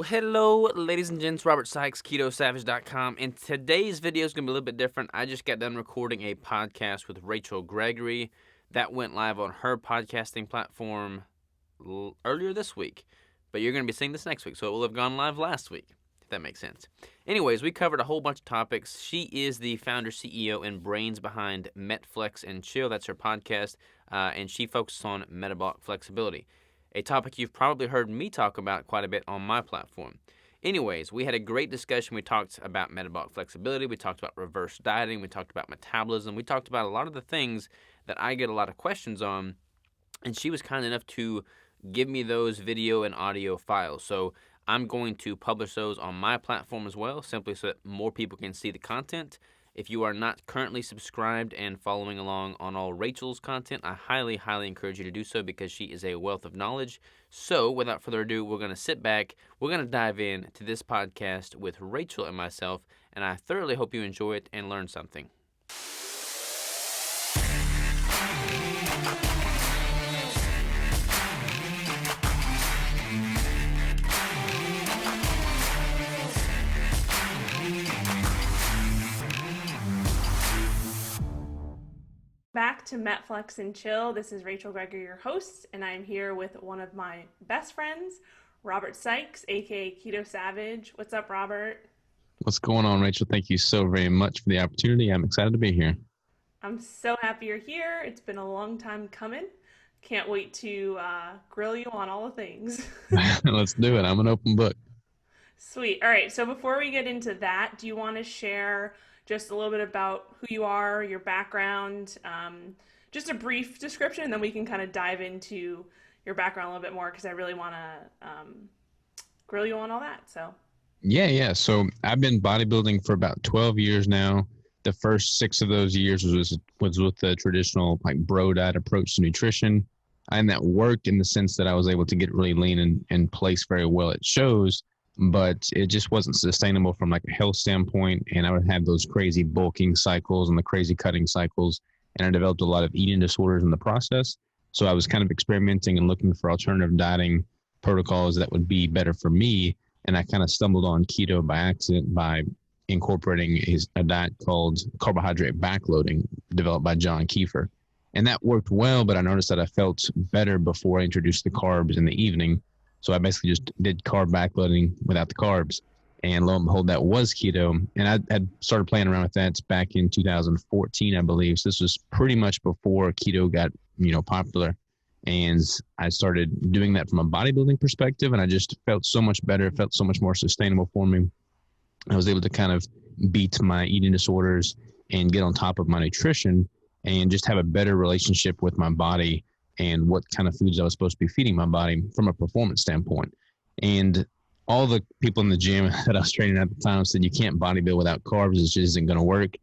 Well, hello, ladies and gents. Robert Sykes, KetoSavage.com. And today's video is going to be a little bit different. I just got done recording a podcast with Rachel Gregory that went live on her podcasting platform earlier this week. But you're going to be seeing this next week, so it will have gone live last week, if that makes sense. Anyways, we covered a whole bunch of topics. She is the founder, CEO, and brains behind Metflex and Chill. That's her podcast, and she focuses on metabolic flexibility, a topic you've probably heard me talk about quite a bit on my platform. Anyways, we had a great discussion. We talked about metabolic flexibility. We talked about reverse dieting. We talked about metabolism. We talked about a lot of the things that I get a lot of questions on, and she was kind enough to give me those video and audio files. So I'm going to publish those on my platform as well, simply so that more people can see the content. If you are not currently subscribed and following along on all Rachel's content, I highly, highly encourage you to do so because she is a wealth of knowledge. So without further ado, we're going to sit back. We're going to dive in to this podcast with Rachel and myself, and I thoroughly hope you enjoy it and learn something. Back to Metflex and Chill. This is Rachel Gregory, your host, and I'm here with one of my best friends, Robert Sykes, aka Keto Savage. What's up, Robert? What's going on, Rachel? Thank you so very much for the opportunity. I'm excited to be here. I'm so happy you're here. It's been a long time coming. Can't wait to grill you on all the things. Let's do it. I'm an open book. Sweet. All right. So before we get into that, do you want to share just a little bit about who you are, your background, just a brief description, and then we can kind of dive into your background a little bit more because I really want to grill you on all that. So Yeah. So I've been bodybuilding for about 12 years now. The first 6 of those years was with the traditional like bro diet approach to nutrition. And that worked in the sense that I was able to get really lean and place very well at shows, but it just wasn't sustainable from like a health standpoint. And I would have those crazy bulking cycles and the crazy cutting cycles. And I developed a lot of eating disorders in the process. So I was kind of experimenting and looking for alternative dieting protocols that would be better for me. And I kind of stumbled on keto by accident by incorporating a diet called carbohydrate backloading developed by John Kiefer. And that worked well, but I noticed that I felt better before I introduced the carbs in the evening. So I basically just did carb backloading without the carbs. And lo and behold, that was keto. And I had started playing around with that back in 2014, I believe. So this was pretty much before keto got, popular. And I started doing that from a bodybuilding perspective. And I just felt so much better. It felt so much more sustainable for me. I was able to kind of beat my eating disorders and get on top of my nutrition and just have a better relationship with my body and what kind of foods I was supposed to be feeding my body from a performance standpoint. And all the people in the gym that I was training at the time said, you can't bodybuild without carbs. It just isn't going to work.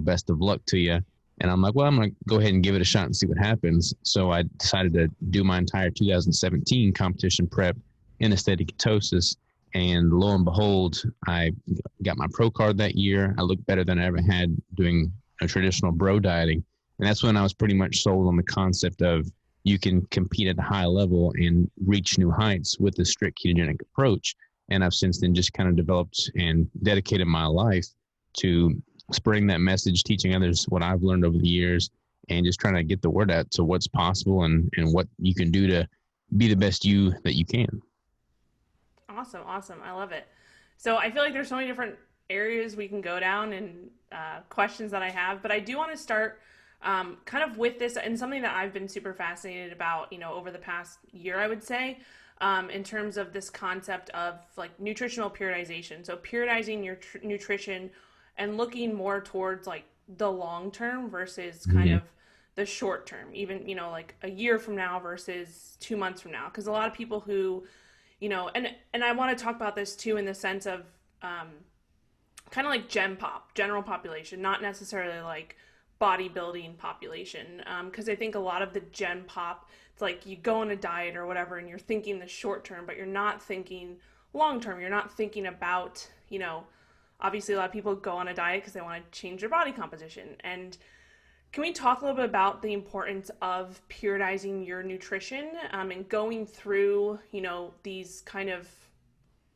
Best of luck to you. And I'm like, well, I'm going to go ahead and give it a shot and see what happens. So I decided to do my entire 2017 competition prep in a state of ketosis. And lo and behold, I got my pro card that year. I looked better than I ever had doing traditional bro dieting. And that's when I was pretty much sold on the concept of you can compete at a high level and reach new heights with the strict ketogenic approach. And I've since then just kind of developed and dedicated my life to spreading that message, teaching others what I've learned over the years, and just trying to get the word out to what's possible and what you can do to be the best you that you can. Awesome. I love it. So I feel like there's so many different areas we can go down and questions that I have, but I do want to start kind of with this and something that I've been super fascinated about, over the past year, I would say, in terms of this concept of like nutritional periodization. So periodizing your nutrition and looking more towards like the long term versus kind of the short term, even, like a year from now versus 2 months from now. Because a lot of people who, and I want to talk about this too in the sense of kind of like general population, not necessarily like bodybuilding population, because I think a lot of the gen pop, it's like you go on a diet or whatever and you're thinking the short term, but you're not thinking long term. You're not thinking about, obviously a lot of people go on a diet because they want to change their body composition. And can we talk a little bit about the importance of periodizing your nutrition and going through, these kind of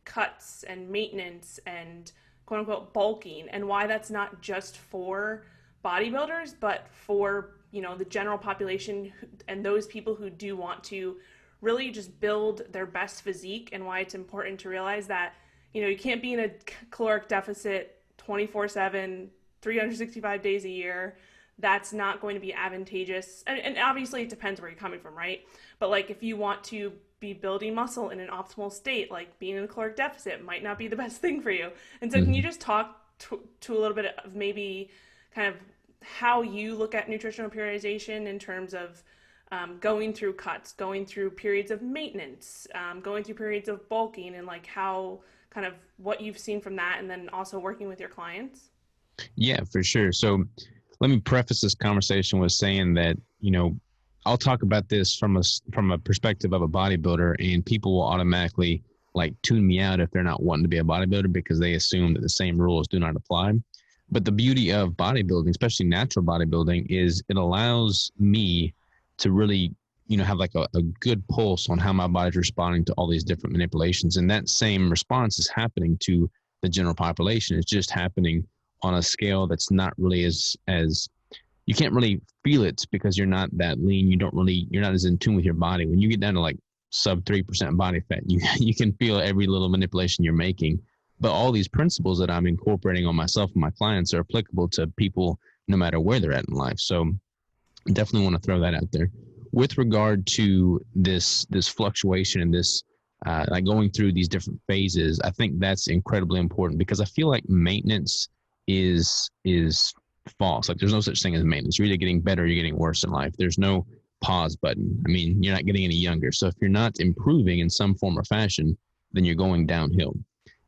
cuts and maintenance and quote unquote bulking, and why that's not just for bodybuilders, but for, the general population and those people who do want to really just build their best physique, and why it's important to realize that, you can't be in a caloric deficit 24/7, 365 days a year. That's not going to be advantageous. And obviously it depends where you're coming from, right? But like if you want to be building muscle in an optimal state, like being in a caloric deficit might not be the best thing for you. And so can you just talk to a little bit of maybe kind of how you look at nutritional periodization in terms of going through cuts, going through periods of maintenance, going through periods of bulking, and like how kind of what you've seen from that, and then also working with your clients? Yeah, for sure. So let me preface this conversation with saying that, I'll talk about this from a perspective of a bodybuilder, and people will automatically like tune me out if they're not wanting to be a bodybuilder because they assume that the same rules do not apply. But the beauty of bodybuilding, especially natural bodybuilding, is it allows me to really, have like a good pulse on how my body's responding to all these different manipulations. And that same response is happening to the general population. It's just happening on a scale that's not really as you can't really feel it because you're not that lean. You're not as in tune with your body. When you get down to like sub 3% body fat, you can feel every little manipulation you're making. But all these principles that I'm incorporating on myself and my clients are applicable to people no matter where they're at in life. So definitely want to throw that out there. With regard to this fluctuation and this like going through these different phases, I think that's incredibly important because I feel like maintenance is false. Like there's no such thing as maintenance. You're either getting better or you're getting worse in life. There's no pause button. I mean, you're not getting any younger. So if you're not improving in some form or fashion, then you're going downhill.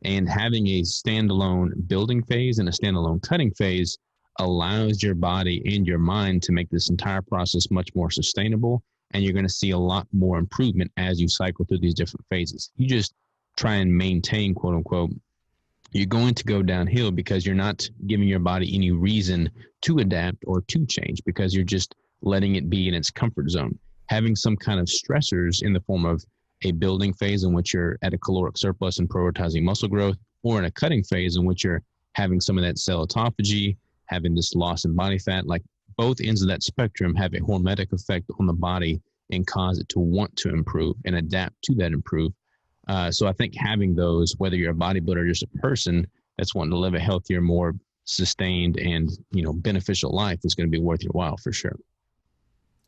And having a standalone building phase and a standalone cutting phase allows your body and your mind to make this entire process much more sustainable. And you're going to see a lot more improvement as you cycle through these different phases. You just try and maintain, quote unquote, you're going to go downhill because you're not giving your body any reason to adapt or to change because you're just letting it be in its comfort zone. Having some kind of stressors in the form of a building phase in which you're at a caloric surplus and prioritizing muscle growth, or in a cutting phase in which you're having some of that cell autophagy, having this loss in body fat, like both ends of that spectrum have a hormetic effect on the body and cause it to want to improve and adapt to that improve. So I think having those, whether you're a bodybuilder or just a person that's wanting to live a healthier, more sustained and, beneficial life is going to be worth your while for sure.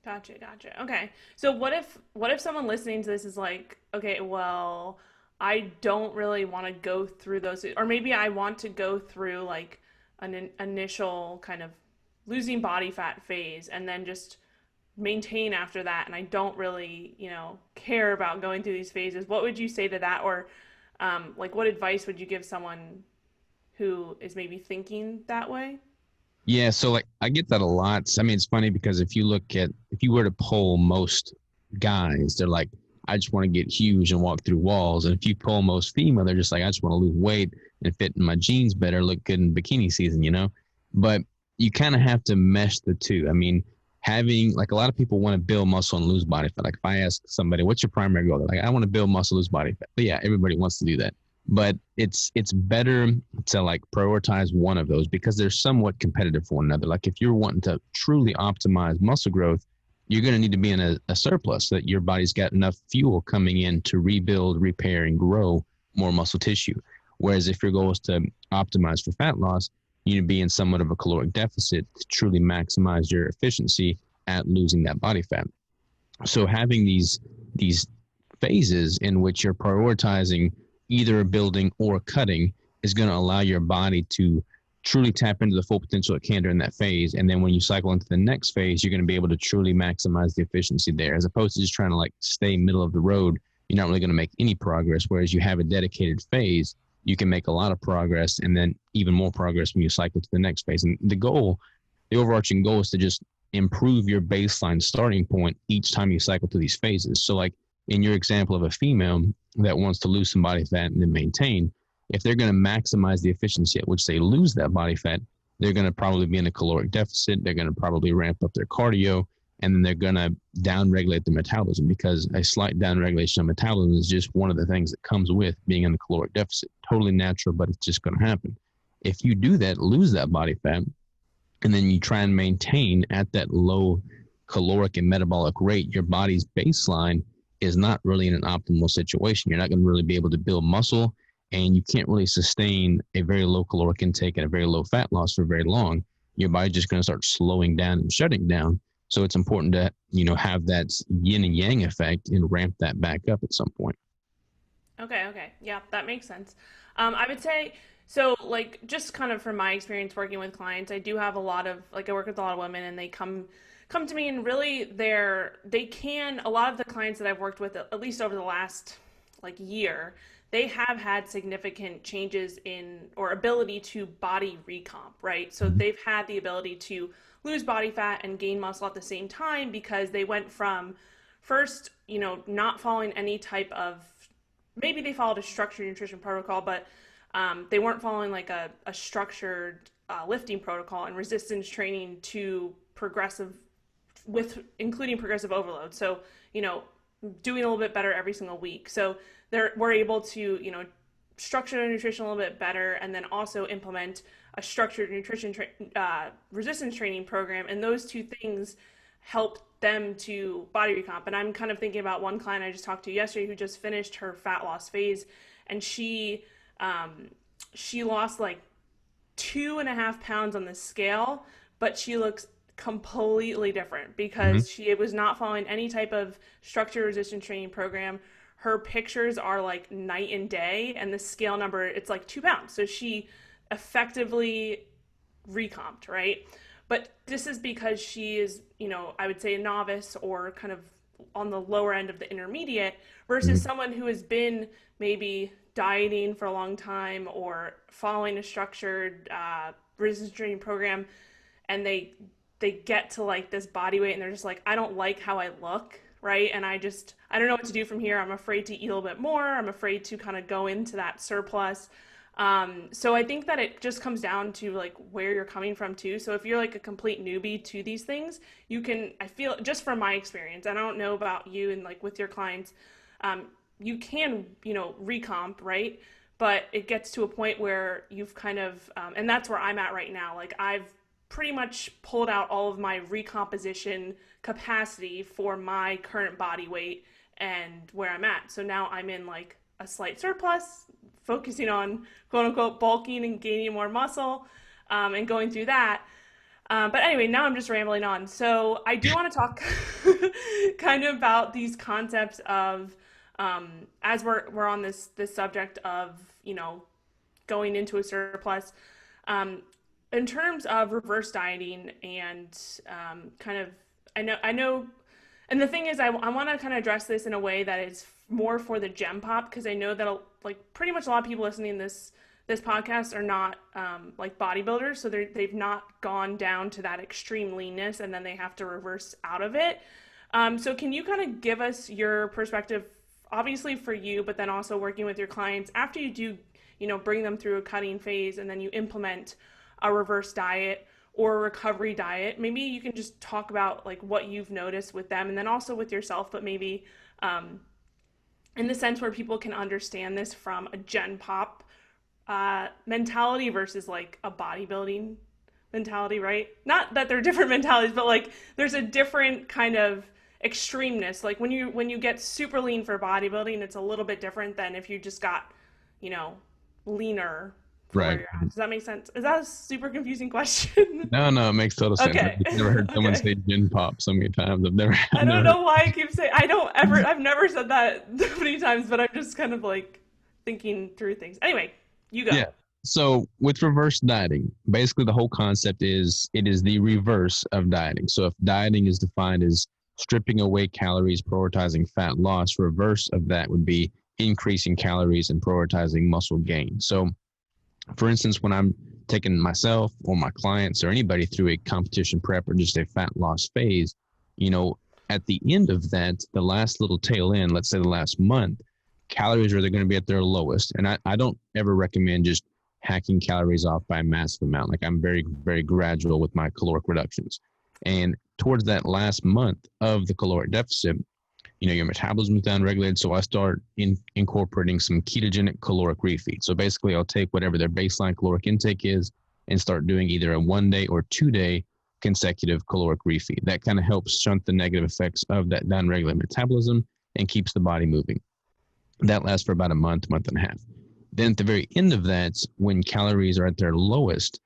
Gotcha. Okay. So what if someone listening to this is like, okay, well, I don't really want to go through those, or maybe I want to go through like an initial kind of losing body fat phase and then just maintain after that, and I don't really, care about going through these phases. What would you say to that? Or like what advice would you give someone who is maybe thinking that way? Yeah, so like I get that a lot. I mean, it's funny because if you were to poll most guys, they're like, I just want to get huge and walk through walls. And if you poll most female, they're just like, I just want to lose weight and fit in my jeans better, look good in bikini season, But you kind of have to mesh the two. I mean, having like a lot of people want to build muscle and lose body fat. Like if I ask somebody, what's your primary goal? They're like, I want to build muscle, lose body fat. But yeah, everybody wants to do that. But it's better to like prioritize one of those because they're somewhat competitive for one another. Like if you're wanting to truly optimize muscle growth, you're going to need to be in a surplus so that your body's got enough fuel coming in to rebuild, repair, and grow more muscle tissue. Whereas if your goal is to optimize for fat loss, you need to be in somewhat of a caloric deficit to truly maximize your efficiency at losing that body fat. So having these phases in which you're prioritizing either building or cutting is going to allow your body to truly tap into the full potential it can during that phase. And then when you cycle into the next phase, you're going to be able to truly maximize the efficiency there, as opposed to just trying to like stay middle of the road. You're not really going to make any progress. Whereas you have a dedicated phase, you can make a lot of progress and then even more progress when you cycle to the next phase. And the overarching goal is to just improve your baseline starting point each time you cycle through these phases. So like in your example of a female that wants to lose some body fat and then maintain, if they're going to maximize the efficiency at which they lose that body fat, they're going to probably be in a caloric deficit. They're going to probably ramp up their cardio, and then they're going to downregulate the metabolism, because a slight downregulation of metabolism is just one of the things that comes with being in a caloric deficit. Totally natural, but it's just going to happen. If you do that, lose that body fat, and then you try and maintain at that low caloric and metabolic rate, your body's baseline is not really in an optimal situation. You're not going to really be able to build muscle, and you can't really sustain a very low caloric intake and a very low fat loss for very long. Your body's just going to start slowing down and shutting down. So it's important to, have that yin and yang effect and ramp that back up at some point. Okay. Yeah, that makes sense. I would say, so like, just kind of from my experience working with clients, I do have a lot of, I work with a lot of women, and they come to me, and really a lot of the clients that I've worked with, at least over the last year, they have had significant changes in, or ability to body recomp, right? So they've had the ability to lose body fat and gain muscle at the same time, because they went from first, not following any type of, maybe they followed a structured nutrition protocol, but they weren't following a structured lifting protocol and resistance training to including progressive overload. So, doing a little bit better every single week. So we're able to, structure their nutrition a little bit better, and then also implement a structured nutrition resistance training program. And those two things help them to body recomp. And I'm kind of thinking about one client I just talked to yesterday who just finished her fat loss phase, and she lost 2.5 pounds on the scale, but she looks completely different because she was not following any type of structured resistance training program. Her pictures are night and day, and the scale number, it's 2 pounds. So she effectively recomped, right? But this is because she is, I would say a novice, or kind of on the lower end of the intermediate, versus someone who has been maybe dieting for a long time or following a structured resistance training program, and they get to this body weight, and they're just I don't like how I look, right? And I don't know what to do from here. I'm afraid to eat a little bit more. I'm afraid to kind of go into that surplus. So I think that it just comes down to where you're coming from too. So if you're a complete newbie to these things, you can, I feel, just from my experience, and I don't know about you and with your clients, you can, recomp, right? But it gets to a point where you've kind of, and that's where I'm at right now. I've pretty much pulled out all of my recomposition capacity for my current body weight and where I'm at. So now I'm in a slight surplus, focusing on quote unquote bulking and gaining more muscle, and going through that. But anyway, now I'm just rambling on. So I do want to talk kind of about these concepts of, as we're on this subject of, going into a surplus, in terms of reverse dieting and kind of, I know, and the thing is, I want to kind of address this in a way that is more for the gem pop, because I know that pretty much a lot of people listening to this podcast are not bodybuilders, so they've not gone down to that extreme leanness and then they have to reverse out of it. So can you kind of give us your perspective, obviously for you, but then also working with your clients after you do, bring them through a cutting phase and then you implement a reverse diet or a recovery diet? Maybe you can just talk about what you've noticed with them, and then also with yourself, but maybe in the sense where people can understand this from a gen pop mentality versus a bodybuilding mentality, right? Not that they're different mentalities, but there's a different kind of extremeness. When you get super lean for bodybuilding, it's a little bit different than if you just got, leaner. Right. Does that make sense? Is that a super confusing question? No, it makes total sense. Okay. I've never heard someone say gin pop so many times. I don't know why I keep saying, I've never said that that many times, but I'm just kind of thinking through things. Anyway, you go. Yeah. So with reverse dieting, basically the whole concept is it is the reverse of dieting. So if dieting is defined as stripping away calories, prioritizing fat loss, reverse of that would be increasing calories and prioritizing muscle gain. So for instance, when I'm taking myself or my clients or anybody through a competition prep or just a fat loss phase, at the end of that, the last little tail end, let's say the last month, calories are going to be at their lowest. And I don't ever recommend just hacking calories off by a massive amount. I'm very, very gradual with my caloric reductions. And towards that last month of the caloric deficit, your metabolism is downregulated. So I start incorporating some ketogenic caloric refeed. So basically I'll take whatever their baseline caloric intake is and start doing either a 1 day or 2 day consecutive caloric refeed. That kind of helps shunt the negative effects of that downregulated metabolism and keeps the body moving. That lasts for about a month, month and a half. Then at the very end of that, when calories are at their lowest,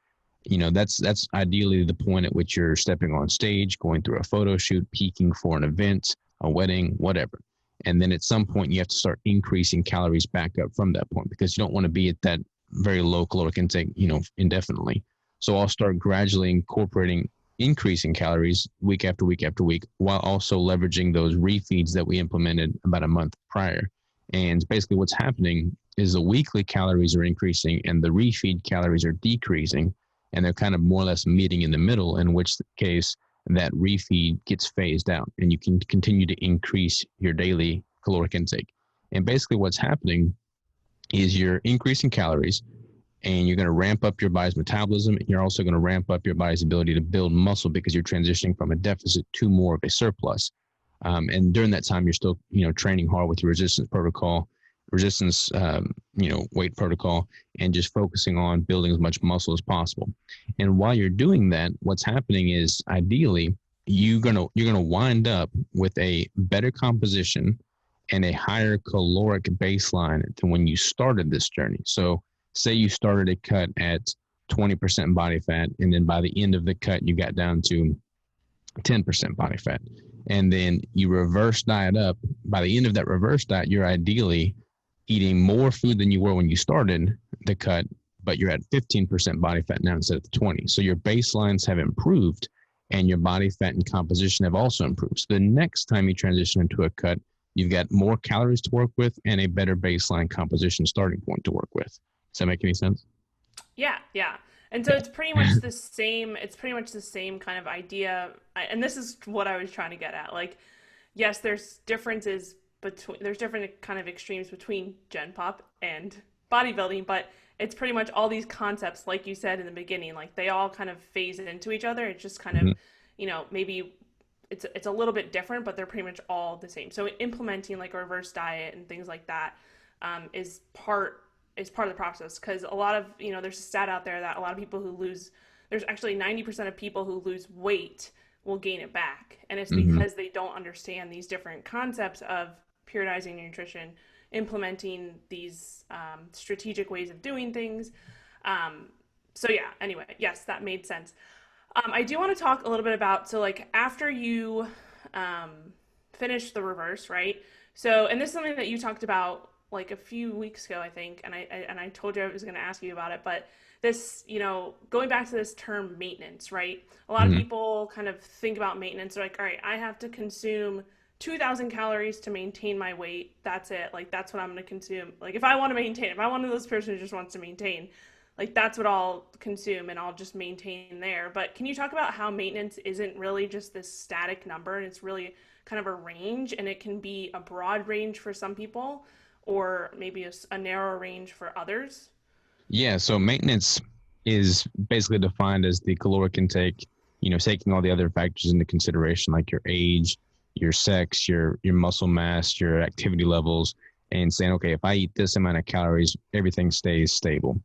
that's ideally the point at which you're stepping on stage, going through a photo shoot, peaking for an event, a wedding, whatever. And then at some point you have to start increasing calories back up from that point, because you don't want to be at that very low caloric intake, indefinitely. So I'll start gradually incorporating increasing calories week after week after week, while also leveraging those refeeds that we implemented about a month prior. And basically what's happening is the weekly calories are increasing and the refeed calories are decreasing, and they're kind of more or less meeting in the middle, in which case that refeed gets phased out and you can continue to increase your daily caloric intake. And basically what's happening is you're increasing calories and you're going to ramp up your body's metabolism. You're also going to ramp up your body's ability to build muscle, because you're transitioning from a deficit to more of a surplus. And during that time, you're still, training hard with your resistance weight protocol, and just focusing on building as much muscle as possible. And while you're doing that, what's happening is ideally you're gonna wind up with a better composition and a higher caloric baseline than when you started this journey. So say you started a cut at 20% body fat, and then by the end of the cut, you got down to 10% body fat. And then you reverse diet up. By the end of that reverse diet, you're ideally eating more food than you were when you started the cut, but you're at 15% body fat now instead of the 20. So your baselines have improved and your body fat and composition have also improved. So the next time you transition into a cut, you've got more calories to work with and a better baseline composition starting point to work with. Does that make any sense? Yeah. And so it's pretty much the same. It's pretty much the same kind of idea. And this is what I was trying to get at. Like, yes, there's different kind of extremes between Gen Pop and bodybuilding, but it's pretty much all these concepts, like you said in the beginning, like they all kind of phase into each other. It's just kind of, maybe it's a little bit different, but they're pretty much all the same. So implementing like a reverse diet and things like that is part of the process, because a lot of, there's a stat out there that a lot of people there's actually 90% of people who lose weight will gain it back. And it's because they don't understand these different concepts of periodizing nutrition, implementing these strategic ways of doing things. Anyway, yes, that made sense. I do want to talk a little bit about, so like after you finish the reverse, right? So, and this is something that you talked about like a few weeks ago, I think, and I told you I was going to ask you about it, but this, going back to this term maintenance, right? A lot of people kind of think about maintenance. They're like, all right, I have to consume 2,000 calories to maintain my weight. That's it. Like, that's what I'm going to consume. Like, if I'm one of those person who just wants to maintain, like, that's what I'll consume and I'll just maintain there. But can you talk about how maintenance isn't really just this static number, and it's really kind of a range, and it can be a broad range for some people, or maybe a narrower range for others? Yeah, so maintenance is basically defined as the caloric intake, taking all the other factors into consideration, like your age, your sex, your muscle mass, your activity levels, and saying, okay, if I eat this amount of calories, everything stays stable.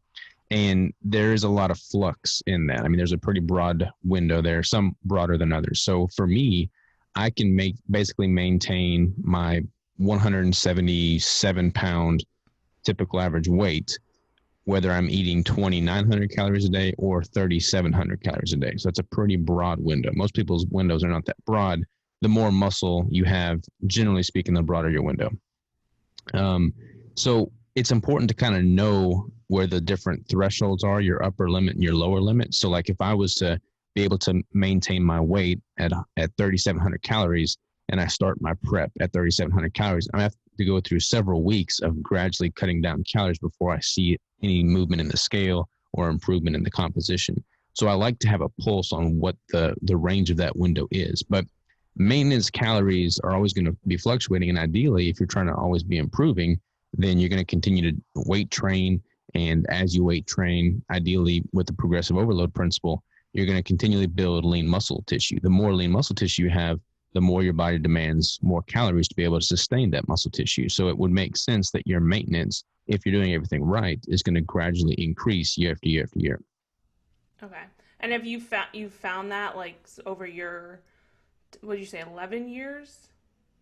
And there is a lot of flux in that. I mean, there's a pretty broad window there, some broader than others. So for me, I can basically maintain my 177 pound typical average weight, whether I'm eating 2,900 calories a day or 3,700 calories a day. So it's a pretty broad window. Most people's windows are not that broad. The more muscle you have, generally speaking, the broader your window. So it's important to kind of know where the different thresholds are, your upper limit and your lower limit. So like if I was to be able to maintain my weight at 3,700 calories, and I start my prep at 3,700 calories, I have to go through several weeks of gradually cutting down calories before I see any movement in the scale or improvement in the composition. So I like to have a pulse on what the range of that window is. But maintenance calories are always going to be fluctuating. And ideally, if you're trying to always be improving, then you're going to continue to weight train. And as you weight train, ideally with the progressive overload principle, you're going to continually build lean muscle tissue. The more lean muscle tissue you have, the more your body demands more calories to be able to sustain that muscle tissue. So it would make sense that your maintenance, if you're doing everything right, is going to gradually increase year after year after year. Okay. And have you found that like over your, what did you say, 11 years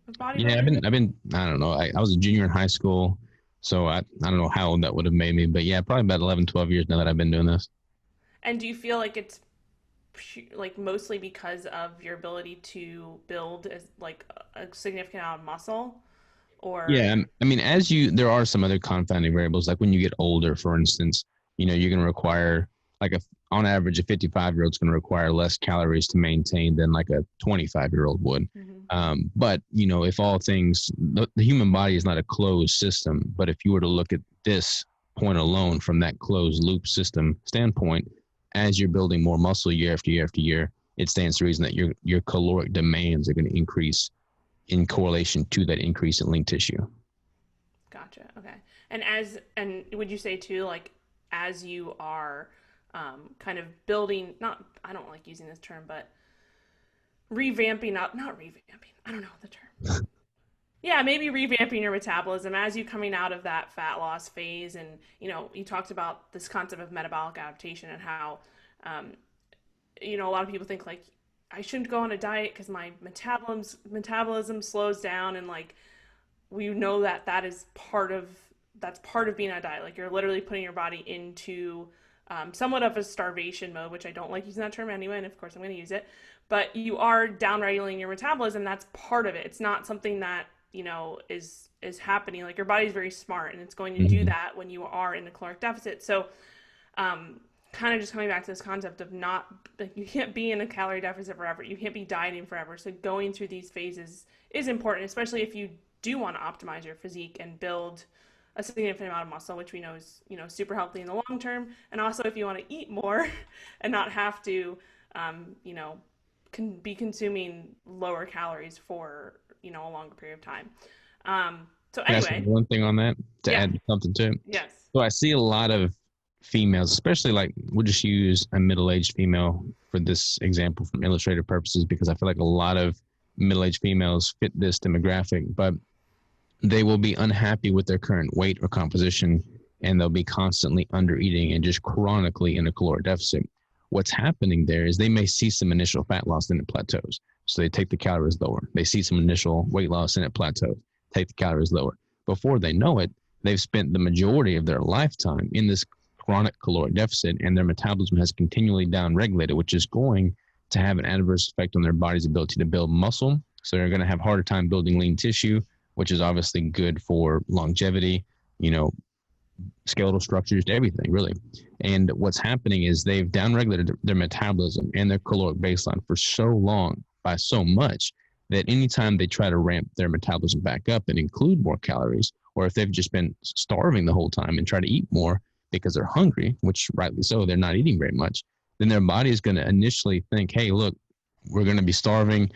of bodybuilding? Yeah, I don't know. I was a junior in high school, so I don't know how old that would have made me, but yeah, probably about 11, 12 years now that I've been doing this. And do you feel like it's like mostly because of your ability to build as like a significant amount of muscle, or? Yeah, I mean, there are some other confounding variables, like when you get older, for instance, you're going to require on average, a 55-year-old is going to require less calories to maintain than like a 25-year-old would. But, if all things, the human body is not a closed system, but if you were to look at this point alone from that closed loop system standpoint, as you're building more muscle year after year after year, it stands to reason that your caloric demands are going to increase in correlation to that increase in lean tissue. Gotcha. Okay. And would you say too, like as you are kind of building, I don't like using this term, but revamping, not revamping, I don't know the term. Yeah, maybe revamping your metabolism as you coming out of that fat loss phase. And, you talked about this concept of metabolic adaptation and how, a lot of people think like, I shouldn't go on a diet because my metabolism slows down. And like, we know that's part of being on a diet. Like you're literally putting your body into somewhat of a starvation mode, which I don't like using that term anyway. And of course I'm going to use it, but you are downregulating your metabolism. That's part of it. It's not something that, is happening. Like your body's very smart and it's going to do that when you are in a caloric deficit. So, kind of just coming back to this concept of you can't be in a calorie deficit forever. You can't be dieting forever. So going through these phases is important, especially if you do want to optimize your physique and build a significant amount of muscle, which we know is, super healthy in the long term. And also if you want to eat more and not have to, be consuming lower calories for, a longer period of time. So anyway. One thing on that to add something to it. Yes. So I see a lot of females, especially like we'll just use a middle-aged female for this example from illustrative purposes, because I feel like a lot of middle-aged females fit this demographic, but they will be unhappy with their current weight or composition, and they'll be constantly under eating and just chronically in a caloric deficit. What's happening there is they may see some initial fat loss, then it plateaus. So they take the calories lower. They see some initial weight loss and it plateaus. Take the calories lower. Before they know it, they've spent the majority of their lifetime in this chronic caloric deficit, and their metabolism has continually downregulated, which is going to have an adverse effect on their body's ability to build muscle. So they're going to have a harder time building lean tissue, which is obviously good for longevity, skeletal structures, everything really. And what's happening is they've downregulated their metabolism and their caloric baseline for so long, by so much, that anytime they try to ramp their metabolism back up and include more calories, or if they've just been starving the whole time and try to eat more because they're hungry, which rightly so, they're not eating very much, then their body is going to initially think, hey, look, we're going to be starving.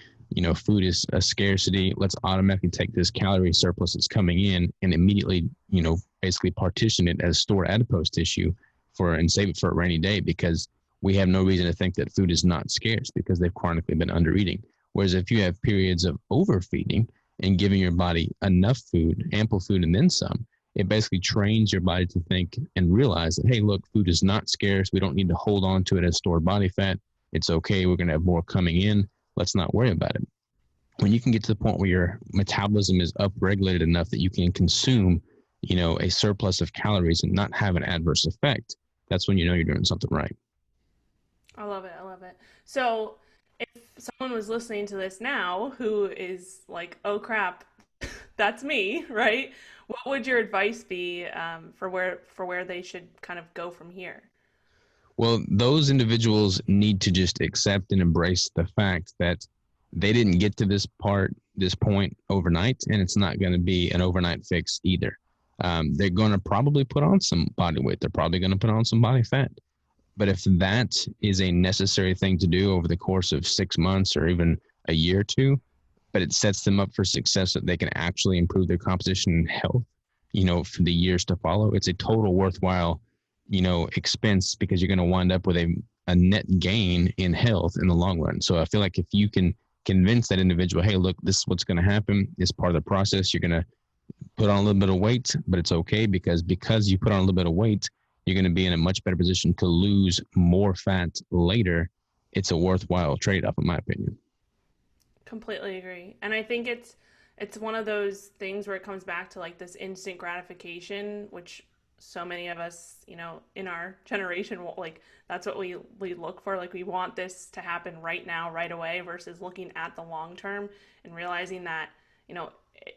Food is a scarcity. Let's automatically take this calorie surplus that's coming in and immediately, basically partition it as stored adipose tissue and save it for a rainy day, because we have no reason to think that food is not scarce because they've chronically been under eating. Whereas if you have periods of overfeeding and giving your body enough food, ample food, and then some, it basically trains your body to think and realize that, hey, look, food is not scarce. We don't need to hold on to it as stored body fat. It's okay. We're going to have more coming in. Let's not worry about it. When you can get to the point where your metabolism is upregulated enough that you can consume, a surplus of calories and not have an adverse effect, that's when you're doing something right. I love it. So if someone was listening to this now who is like, oh crap, that's me, right? What would your advice be for where they should kind of go from here? Well, those individuals need to just accept and embrace the fact that they didn't get to this point overnight, and it's not going to be an overnight fix either. They're going to probably put on some body weight. They're probably going to put on some body fat. But if that is a necessary thing to do over the course of 6 months or even a year or two, but it sets them up for success that they can actually improve their composition and health, for the years to follow, it's a total worthwhile, expense, because you're going to wind up with a net gain in health in the long run. So I feel like if you can convince that individual, hey, look, this is what's going to happen. It's part of the process. You're going to put on a little bit of weight, but it's okay because you put on a little bit of weight, you're going to be in a much better position to lose more fat later. It's a worthwhile trade-off, in my opinion. Completely agree. And I think it's one of those things where it comes back to like this instant gratification, which so many of us, you know, in our generation, like that's what we look for. Like we want this to happen right now, right away, versus looking at the long term and realizing that, you know,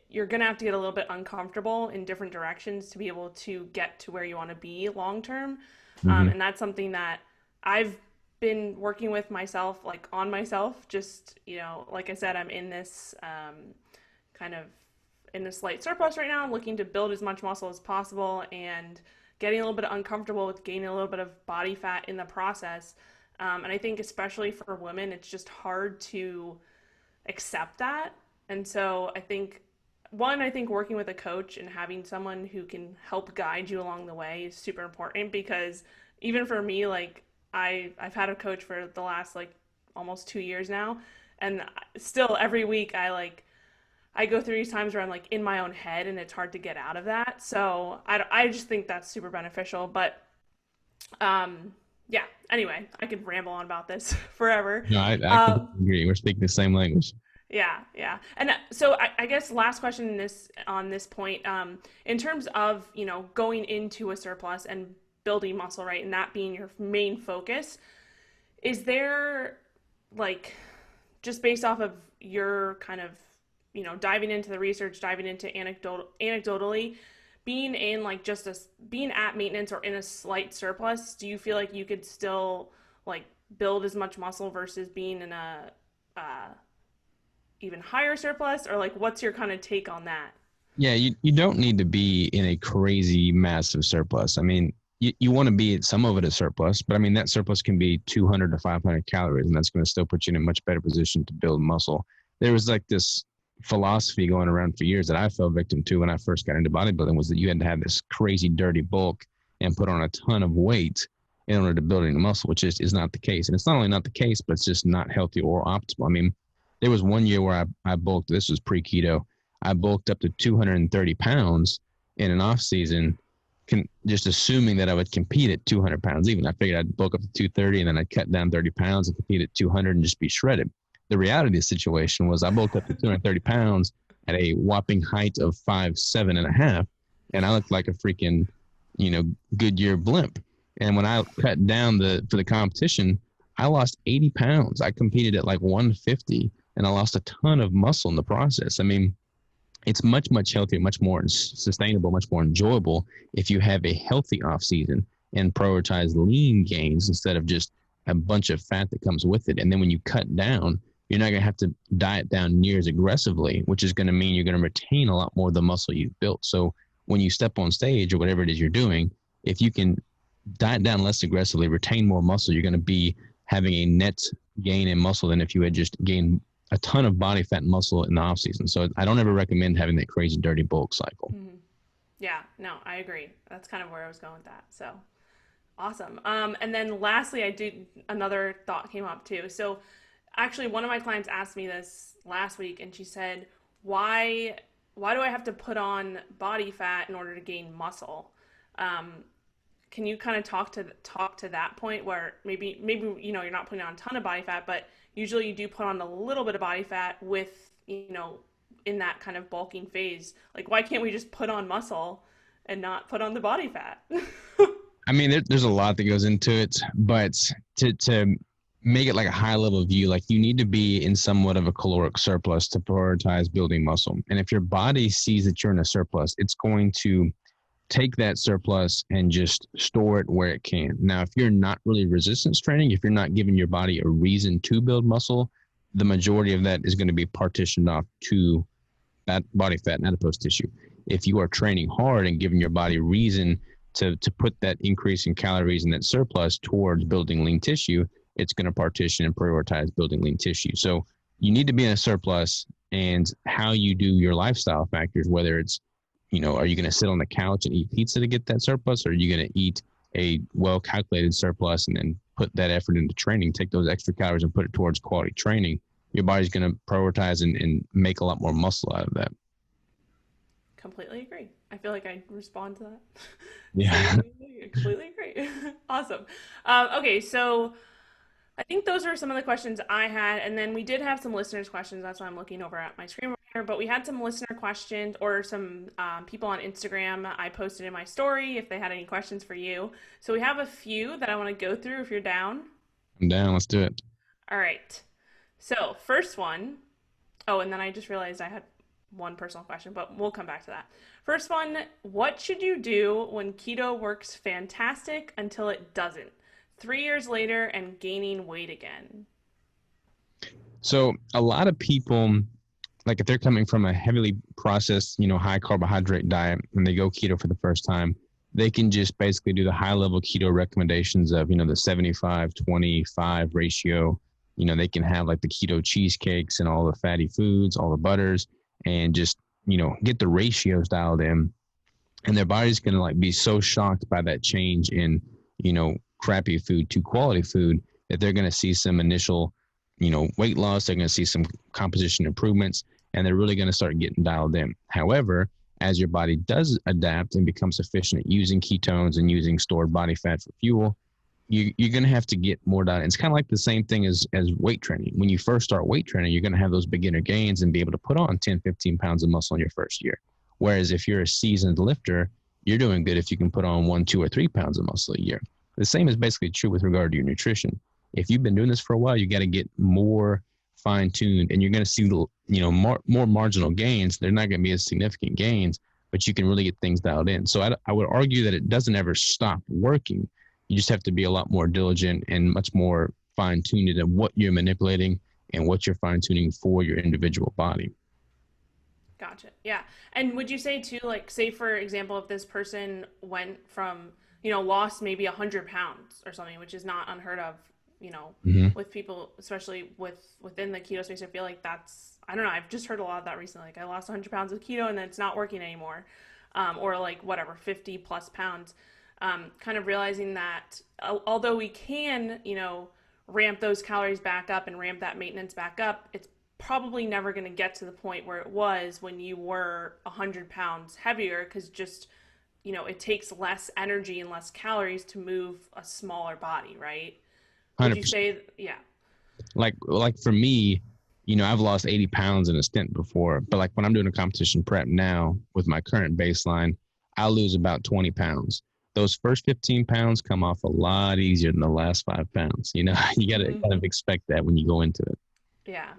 you're going to have to get a little bit uncomfortable in different directions to be able to get to where you want to be long term. And that's something that I've been working with myself, like on myself, just, you know, like I said, I'm in this kind of in a slight surplus right now. I'm looking to build as much muscle as possible and getting a little bit uncomfortable with gaining a little bit of body fat in the process. And I think especially for women, it's just hard to accept that. And so I think working with a coach and having someone who can help guide you along the way is super important, because even for me, like I've had a coach for the last like almost 2 years now, and still every week I go through these times where I'm like in my own head and it's hard to get out of that. So I just think that's super beneficial. But yeah, anyway, I could ramble on about this forever. No, I completely agree. We're speaking the same language. Yeah. And so I guess last question on this point, in terms of, you know, going into a surplus and building muscle, right, and that being your main focus, is there, like, just based off of your kind of, you know, diving into the research, diving into anecdotally, being in like being at maintenance or in a slight surplus, do you feel like you could still like build as much muscle versus being in a even higher surplus? Or like, what's your kind of take on that? Yeah, you don't need to be in a crazy massive surplus. I mean, you want to be at some of it a surplus, but I mean, that surplus can be 200 to 500 calories, and that's going to still put you in a much better position to build muscle. There was like this philosophy going around for years that I fell victim to when I first got into bodybuilding, was that you had to have this crazy dirty bulk and put on a ton of weight in order to build any muscle, which is not the case. And it's not only not the case, but it's just not healthy or optimal. I mean, there was one year where I bulked, this was pre-keto, I bulked up to 230 pounds in an off season, just assuming that I would compete at 200 pounds even. I figured I'd bulk up to 230 and then I'd cut down 30 pounds and compete at 200 and just be shredded. The reality of the situation was I bulked up to 230 pounds at a whopping height of 5'7.5", and I looked like a freaking, you know, Goodyear blimp. And when I cut down for the competition, I lost 80 pounds. I competed at like 150, and I lost a ton of muscle in the process. I mean, it's much, much healthier, much more sustainable, much more enjoyable if you have a healthy off season and prioritize lean gains instead of just a bunch of fat that comes with it. And then when you cut down, you're not going to have to diet down near as aggressively, which is going to mean you're going to retain a lot more of the muscle you've built. So when you step on stage or whatever it is you're doing, if you can diet down less aggressively, retain more muscle, you're going to be having a net gain in muscle than if you had just gained a ton of body fat and muscle in the off season. So I don't ever recommend having that crazy dirty bulk cycle. Mm-hmm. Yeah, no, I agree. That's kind of where I was going with that. So awesome. And then lastly, another thought came up too. So actually, one of my clients asked me this last week, and she said, why do I have to put on body fat in order to gain muscle? Can you kind of talk to that point where maybe, you know, you're not putting on a ton of body fat, but usually you do put on a little bit of body fat with, you know, in that kind of bulking phase. Like, why can't we just put on muscle and not put on the body fat? I mean, there's a lot that goes into it, but to make it like a high level view, like you need to be in somewhat of a caloric surplus to prioritize building muscle. And if your body sees that you're in a surplus, it's going to take that surplus and just store it where it can. Now, if you're not really resistance training, if you're not giving your body a reason to build muscle, the majority of that is going to be partitioned off to that body fat and adipose tissue. If you are training hard and giving your body reason to put that increase in calories and that surplus towards building lean tissue, it's going to partition and prioritize building lean tissue. So you need to be in a surplus, and how you do your lifestyle factors, whether it's, you know, are you going to sit on the couch and eat pizza to get that surplus? Or are you going to eat a well-calculated surplus and then put that effort into training, take those extra calories and put it towards quality training, your body's going to prioritize and make a lot more muscle out of that. Completely agree. I feel like I respond to that. Yeah. I completely agree. Awesome. Okay, so I think those are some of the questions I had, and then we did have some listeners' questions. That's why I'm looking over at my screen right here. But we had some listener questions or some people on Instagram. I posted in my story if they had any questions for you. So we have a few that I want to go through if you're down. I'm down. Let's do it. All right. So first one, oh, and then I just realized I had one personal question, but we'll come back to that. First one, what should you do when keto works fantastic until it doesn't? 3 years later and gaining weight again. So a lot of people, like if they're coming from a heavily processed, high carbohydrate diet and they go keto for the first time, they can just basically do the high level keto recommendations of, the 75-25 ratio. They can have like the keto cheesecakes and all the fatty foods, all the butters, and just, get the ratios dialed in. And their body's going to like be so shocked by that change in, crappy food to quality food that they're going to see some initial, weight loss. They're going to see some composition improvements, and they're really going to start getting dialed in. However, as your body does adapt and becomes efficient at using ketones and using stored body fat for fuel, you're going to have to get more dialed in. It's kind of like the same thing as weight training. When you first start weight training, you're going to have those beginner gains and be able to put on 10, 15 pounds of muscle in your first year. Whereas if you're a seasoned lifter, you're doing good if you can put on 1, 2, or 3 pounds of muscle a year. The same is basically true with regard to your nutrition. If you've been doing this for a while, you got to get more fine-tuned, and you're going to see, more marginal gains. They're not going to be as significant gains, but you can really get things dialed in. So I would argue that it doesn't ever stop working. You just have to be a lot more diligent and much more fine-tuned in what you're manipulating and what you're fine-tuning for your individual body. Gotcha. Yeah. And would you say too, like, say for example, if this person went from, lost maybe 100 pounds or something, which is not unheard of, with people, especially within the keto space, I feel like that's, I don't know, I've just heard a lot of that recently. Like I lost 100 pounds of keto and then it's not working anymore. Or like whatever, 50 plus pounds. Kind of realizing that although we can, ramp those calories back up and ramp that maintenance back up, it's probably never going to get to the point where it was when you were 100 pounds heavier, because just, it takes less energy and less calories to move a smaller body, right? Would you say, yeah. Like for me, I've lost 80 pounds in a stint before, but like when I'm doing a competition prep now with my current baseline, I'll lose about 20 pounds. Those first 15 pounds come off a lot easier than the last 5 pounds. You got to kind of expect that when you go into it. Yeah,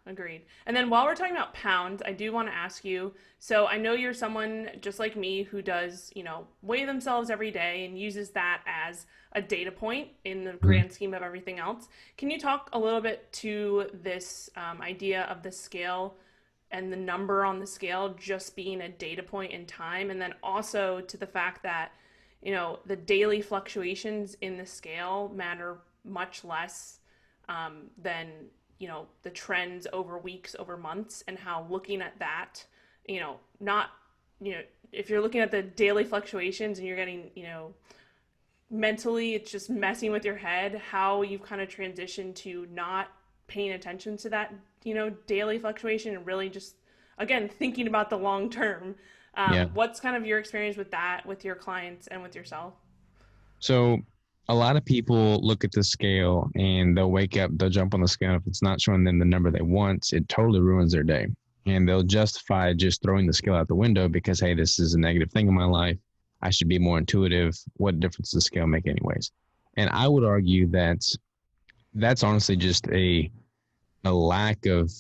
agreed. And then while we're talking about pounds, I do want to ask you, so I know you're someone just like me who does, weigh themselves every day and uses that as a data point in the grand scheme of everything else. Can you talk a little bit to this idea of the scale and the number on the scale just being a data point in time, and then also to the fact that, the daily fluctuations in the scale matter much less than the trends over weeks, over months, and how looking at that, not, if you're looking at the daily fluctuations and you're getting, mentally, it's just messing with your head, how you've kind of transitioned to not paying attention to that, daily fluctuation and really just, again, thinking about the long term. What's kind of your experience with that, with your clients and with yourself? So a lot of people look at the scale and they'll wake up, they'll jump on the scale. If it's not showing them the number they want, it totally ruins their day. And they'll justify just throwing the scale out the window because, hey, this is a negative thing in my life. I should be more intuitive. What difference does the scale make anyways? And I would argue that that's honestly just a lack of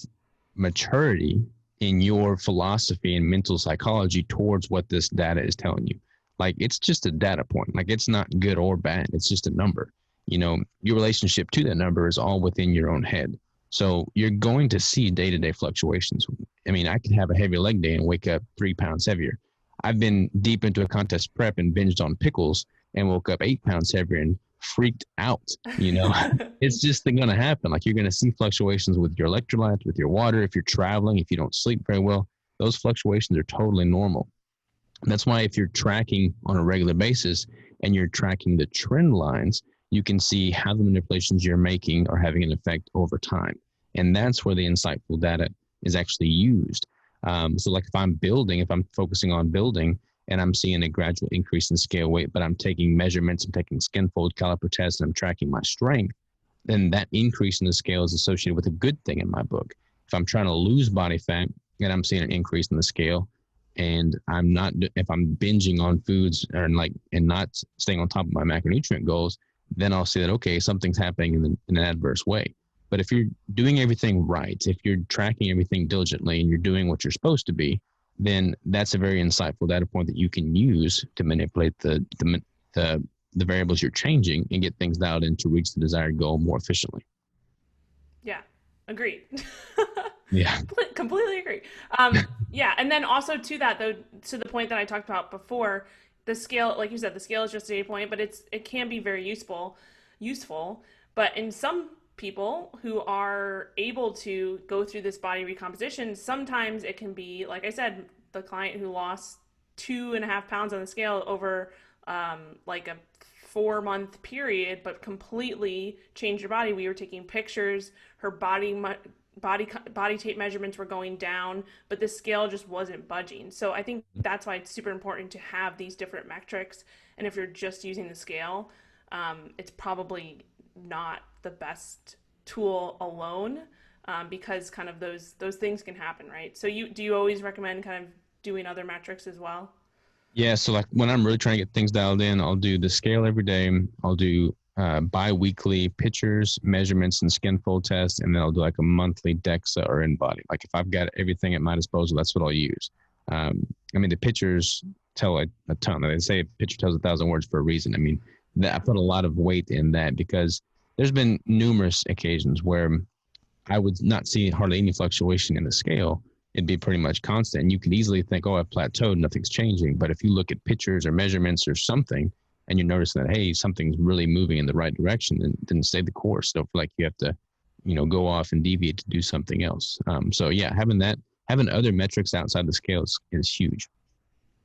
maturity in your philosophy and mental psychology towards what this data is telling you. Like, it's just a data point. Like, it's not good or bad. It's just a number. Your relationship to that number is all within your own head. So you're going to see day-to-day fluctuations. I mean, I could have a heavy leg day and wake up 3 pounds heavier. I've been deep into a contest prep and binged on pickles and woke up 8 pounds heavier and freaked out. It's just going to happen. Like, you're going to see fluctuations with your electrolytes, with your water. If you're traveling, if you don't sleep very well, those fluctuations are totally normal. That's why if you're tracking on a regular basis and you're tracking the trend lines, you can see how the manipulations you're making are having an effect over time. And that's where the insightful data is actually used. So like if I'm focusing on building and I'm seeing a gradual increase in scale weight, but I'm taking measurements, I'm taking skin fold caliper tests, and I'm tracking my strength, then that increase in the scale is associated with a good thing in my book. If I'm trying to lose body fat and I'm seeing an increase in the scale, and if I'm binging on foods and not staying on top of my macronutrient goals, then I'll see that, okay, something's happening in an adverse way. But if you're doing everything right, if you're tracking everything diligently and you're doing what you're supposed to be, then that's a very insightful data point that you can use to manipulate the variables you're changing and get things dialed in to reach the desired goal more efficiently. Yeah, agreed. Yeah. Completely agree. Yeah, and then also to that, though, to the point that I talked about before, the scale, like you said, the scale is just a data point, but it can be very useful. But in some people who are able to go through this body recomposition, sometimes it can be, like I said, the client who lost 2.5 pounds on the scale over like a 4-month period, but completely changed her body. We were taking pictures, her body tape measurements were going down, but the scale just wasn't budging. So I think that's why it's super important to have these different metrics. And if you're just using the scale, it's probably not the best tool alone, because kind of those things can happen, right? So do you always recommend kind of doing other metrics as well? Yeah. So like when I'm really trying to get things dialed in, I'll do the scale every day. I'll do bi-weekly pictures, measurements, and skin fold tests. And then I'll do like a monthly DEXA or InBody. Like if I've got everything at my disposal, that's what I'll use. I mean, the pictures tell a ton. They say a picture tells 1,000 words for a reason. I mean, I put a lot of weight in that because there's been numerous occasions where I would not see hardly any fluctuation in the scale. It'd be pretty much constant. And you could easily think, oh, I've plateaued, nothing's changing. But if you look at pictures or measurements or something, and you notice that, hey, something's really moving in the right direction, then stay the course. Don't feel like you have to, go off and deviate to do something else. So yeah, having other metrics outside the scale is huge.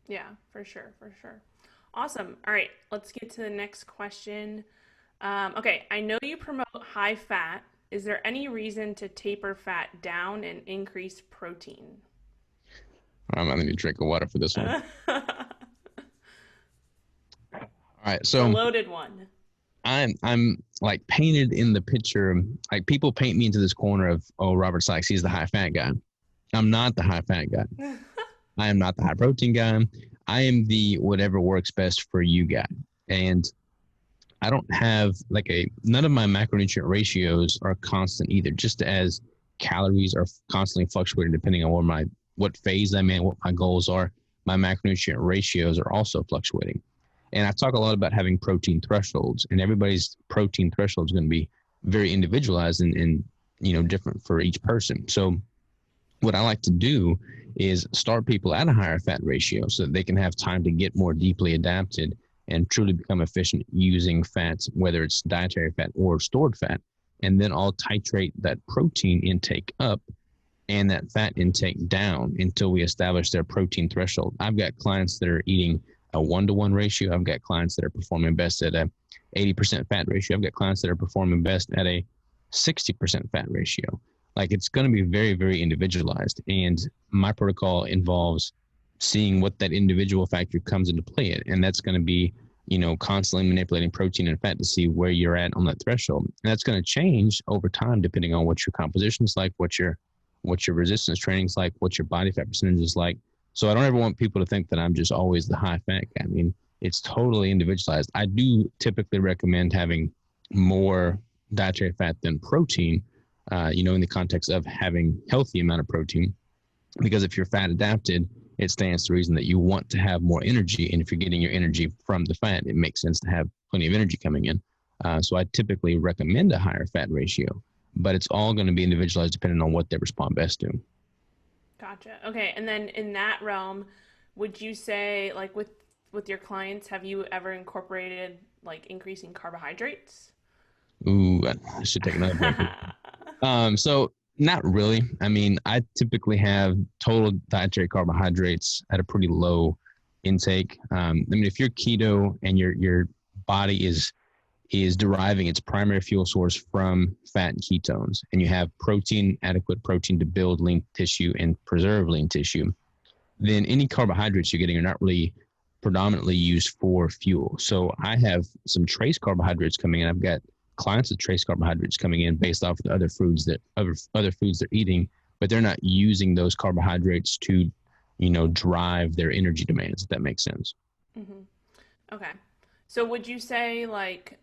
Yeah, for sure. Awesome. All right, let's get to the next question. Okay, I know you promote high fat. Is there any reason to taper fat down and increase protein? I need to drink of water for this one. All right, so a loaded one. I'm like painted in the picture. Like people paint me into this corner of, oh, Robert Sykes, he's the high fat guy. I'm not the high fat guy. I am not the high protein guy. I am the whatever works best for you guy. And I don't have none of my macronutrient ratios are constant either, just as calories are constantly fluctuating depending on what phase I'm in, what my goals are. My macronutrient ratios are also fluctuating. And I talk a lot about having protein thresholds, and everybody's protein threshold is going to be very individualized and different for each person. So what I like to do is start people at a higher fat ratio so that they can have time to get more deeply adapted and truly become efficient using fats, whether it's dietary fat or stored fat. And then I'll titrate that protein intake up and that fat intake down until we establish their protein threshold. I've got clients that are eating a 1-to-1 ratio. I've got clients that are performing best at a 80% fat ratio. I've got clients that are performing best at a 60% fat ratio. Like it's going to be very, very individualized. And my protocol involves seeing what that individual factor comes into play in. And that's going to be, constantly manipulating protein and fat to see where you're at on that threshold. And that's going to change over time, depending on what your composition is like, what your resistance training is like, what your body fat percentage is like. So I don't ever want people to think that I'm just always the high fat guy. I mean, it's totally individualized. I do typically recommend having more dietary fat than protein, in the context of having healthy amount of protein, because if you're fat adapted, it stands to reason that you want to have more energy. And if you're getting your energy from the fat, it makes sense to have plenty of energy coming in. So I typically recommend a higher fat ratio, but it's all going to be individualized depending on what they respond best to. Gotcha. Okay. And then in that realm, would you say, like with your clients, have you ever incorporated like increasing carbohydrates? Ooh, I should take another break. So not really. I mean, I typically have total dietary carbohydrates at a pretty low intake. I mean, if you're keto and your body is is deriving its primary fuel source from fat and ketones. And you have protein, adequate protein to build lean tissue and preserve lean tissue. Then any carbohydrates you're getting are not really predominantly used for fuel. So I have some trace carbohydrates coming in. I've got clients with trace carbohydrates coming in based off of the other foods they're eating, but they're not using those carbohydrates to, drive their energy demands, if that makes sense. Mm-hmm. Okay. So would you say like,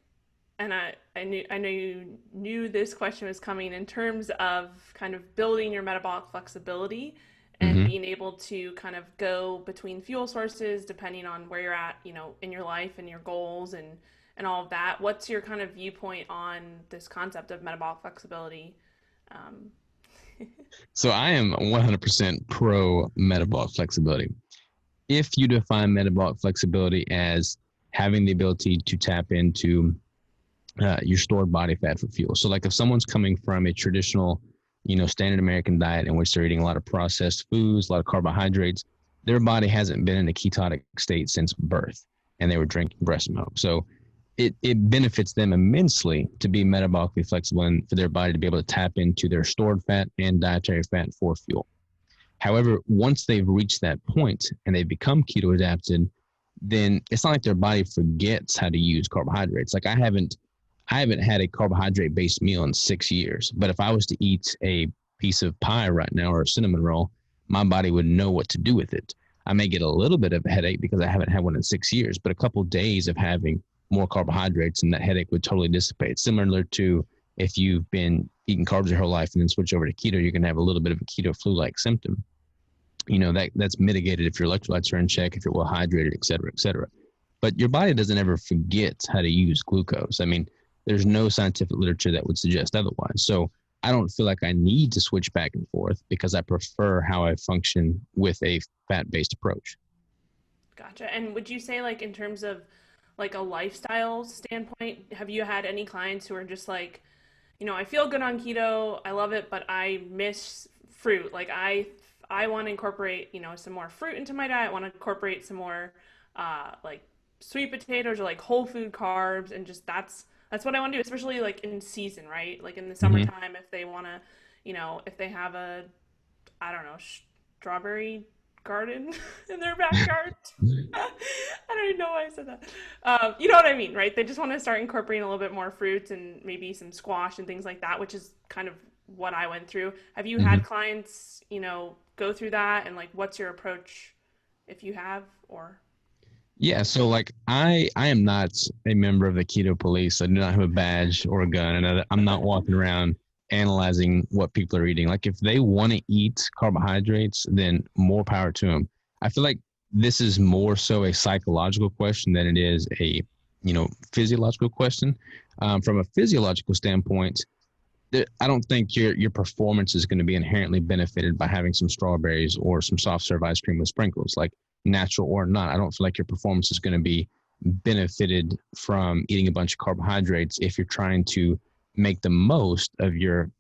and I know you knew this question was coming in terms of kind of building your metabolic flexibility and Mm-hmm. being able to kind of go between fuel sources depending on where you're at, in your life and your goals and all of that. What's your kind of viewpoint on this concept of metabolic flexibility? Um, So I am 100% pro metabolic flexibility. If you define metabolic flexibility as having the ability to tap into your stored body fat for fuel. So like if someone's coming from a traditional, standard American diet in which they're eating a lot of processed foods, a lot of carbohydrates, their body hasn't been in a ketotic state since birth, and they were drinking breast milk. So it benefits them immensely to be metabolically flexible and for their body to be able to tap into their stored fat and dietary fat for fuel. However, once they've reached that point and they become keto adapted, then it's not like their body forgets how to use carbohydrates. Like I haven't had a carbohydrate based meal in 6 years, but if I was to eat a piece of pie right now or a cinnamon roll, my body would know what to do with it. I may get a little bit of a headache because I haven't had one in 6 years, but a couple of days of having more carbohydrates and that headache would totally dissipate. Similar to if you've been eating carbs your whole life and then switch over to keto, you're going to have a little bit of a keto flu-like symptom. That's mitigated if your electrolytes are in check, if you're well hydrated, et cetera, et cetera. But your body doesn't ever forget how to use glucose. I mean, there's no scientific literature that would suggest otherwise. So I don't feel like I need to switch back and forth because I prefer how I function with a fat-based approach. Gotcha. And would you say like in terms of like a lifestyle standpoint, have you had any clients who are just like, I feel good on keto, I love it, but I miss fruit. Like I want to incorporate, some more fruit into my diet. I want to incorporate some more like sweet potatoes or like whole food carbs, and just that's what I want to do, especially like in season, right? Like in the Mm-hmm. summertime, if they want to, if they have a, I don't know, strawberry garden in their backyard. I don't even know why I said that. You know what I mean, right? They just want to start incorporating a little bit more fruits and maybe some squash and things like that, which is kind of what I went through. Have you Mm-hmm. had clients, go through that, and like what's your approach if you have, or Yeah, so like I am not a member of the keto police. I do not have a badge or a gun, and I'm not walking around analyzing what people are eating. Like if they want to eat carbohydrates, then more power to them. I feel like this is more so a psychological question than it is a physiological question. From a physiological standpoint, I don't think your performance is going to be inherently benefited by having some strawberries or some soft serve ice cream with sprinkles, like natural or not. I don't feel like your performance is going to be benefited from eating a bunch of carbohydrates if you're trying to make the most of your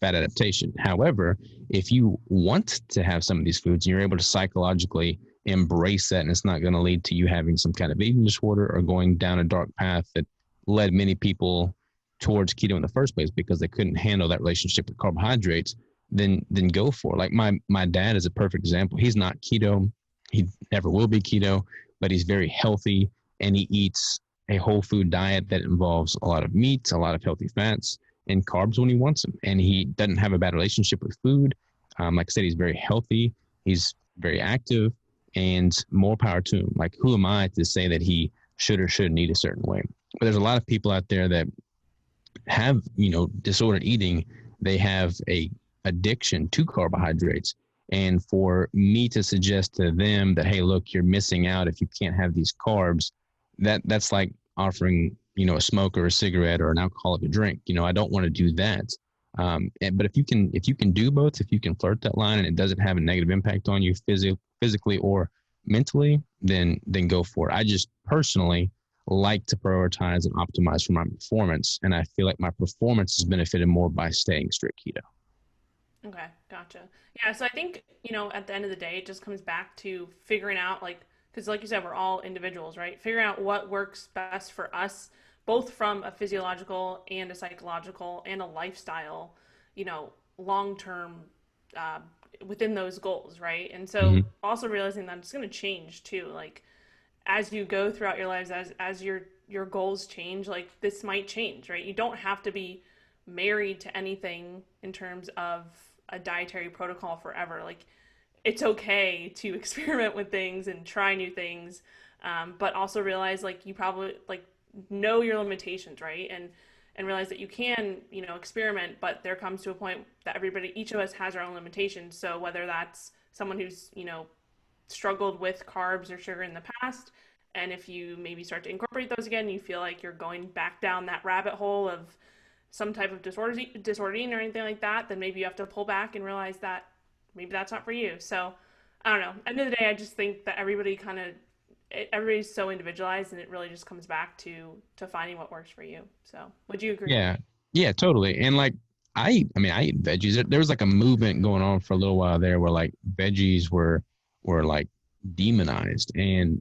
fat adaptation. However, if you want to have some of these foods and you're able to psychologically embrace that, and it's not going to lead to you having some kind of eating disorder or going down a dark path that led many people towards keto in the first place because they couldn't handle that relationship with carbohydrates, then go for it. Like my dad is a perfect example. He's not keto. He never will be keto, but he's very healthy and he eats a whole food diet that involves a lot of meat, a lot of healthy fats, and carbs when he wants them. And he doesn't have a bad relationship with food. Like I said, he's very healthy. He's very active, and more power to him. Like, who am I to say that he should or shouldn't eat a certain way? But there's a lot of people out there that have, disordered eating. They have a addiction to carbohydrates. And for me to suggest to them that, hey, look, you're missing out if you can't have these carbs, that's like offering, a smoke or a cigarette or an alcoholic drink. I don't want to do that. But if you can do both, if you can flirt that line and it doesn't have a negative impact on you physically or mentally, then go for it. I just personally like to prioritize and optimize for my performance. And I feel like my performance is benefited more by staying strict keto. okay, gotcha. Yeah, so I think, at the end of the day, it just comes back to figuring out, like, because like you said, we're all individuals, right? Figuring out what works best for us both from a physiological and a psychological and a lifestyle, long-term within those goals, right? And so also realizing that it's going to change too, like as you go throughout your lives, as your goals change, like this might change, right? You don't have to be married to anything in terms of a dietary protocol forever. Like it's okay to experiment with things and try new things, but also realize like you probably like know your limitations, right? And realize that you can, experiment, but there comes to a point that each of us has our own limitations. So whether that's someone who's, struggled with carbs or sugar in the past, and if you maybe start to incorporate those again, you feel like you're going back down that rabbit hole of some type of disorder eating or anything like that, then maybe you have to pull back and realize that maybe that's not for you. So I don't know. At the end of the day, I just think that everybody's so individualized, and it really just comes back to finding what works for you. So would you agree? Yeah, totally. And like I eat veggies. There was like a movement going on for a little while there where like veggies were like demonized, and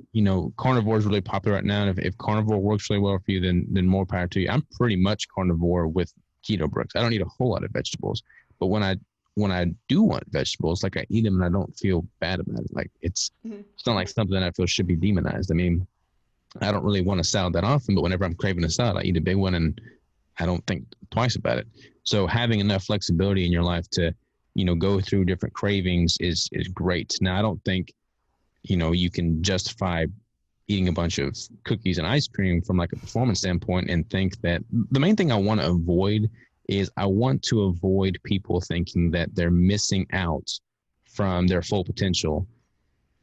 carnivore is really popular right now. And if carnivore works really well for you, then more power to you. I'm pretty much carnivore with keto, Brooks. I don't eat a whole lot of vegetables, but when I do want vegetables, like I eat them and I don't feel bad about it. Like it's not like something that I feel should be demonized. I mean, I don't really want a salad that often, but whenever I'm craving a salad, I eat a big one and I don't think twice about it. So having enough flexibility in your life to, go through different cravings is great. Now, I don't think, you can justify eating a bunch of cookies and ice cream from like a performance standpoint and think that the main thing I want to avoid is I want to avoid people thinking that they're missing out from their full potential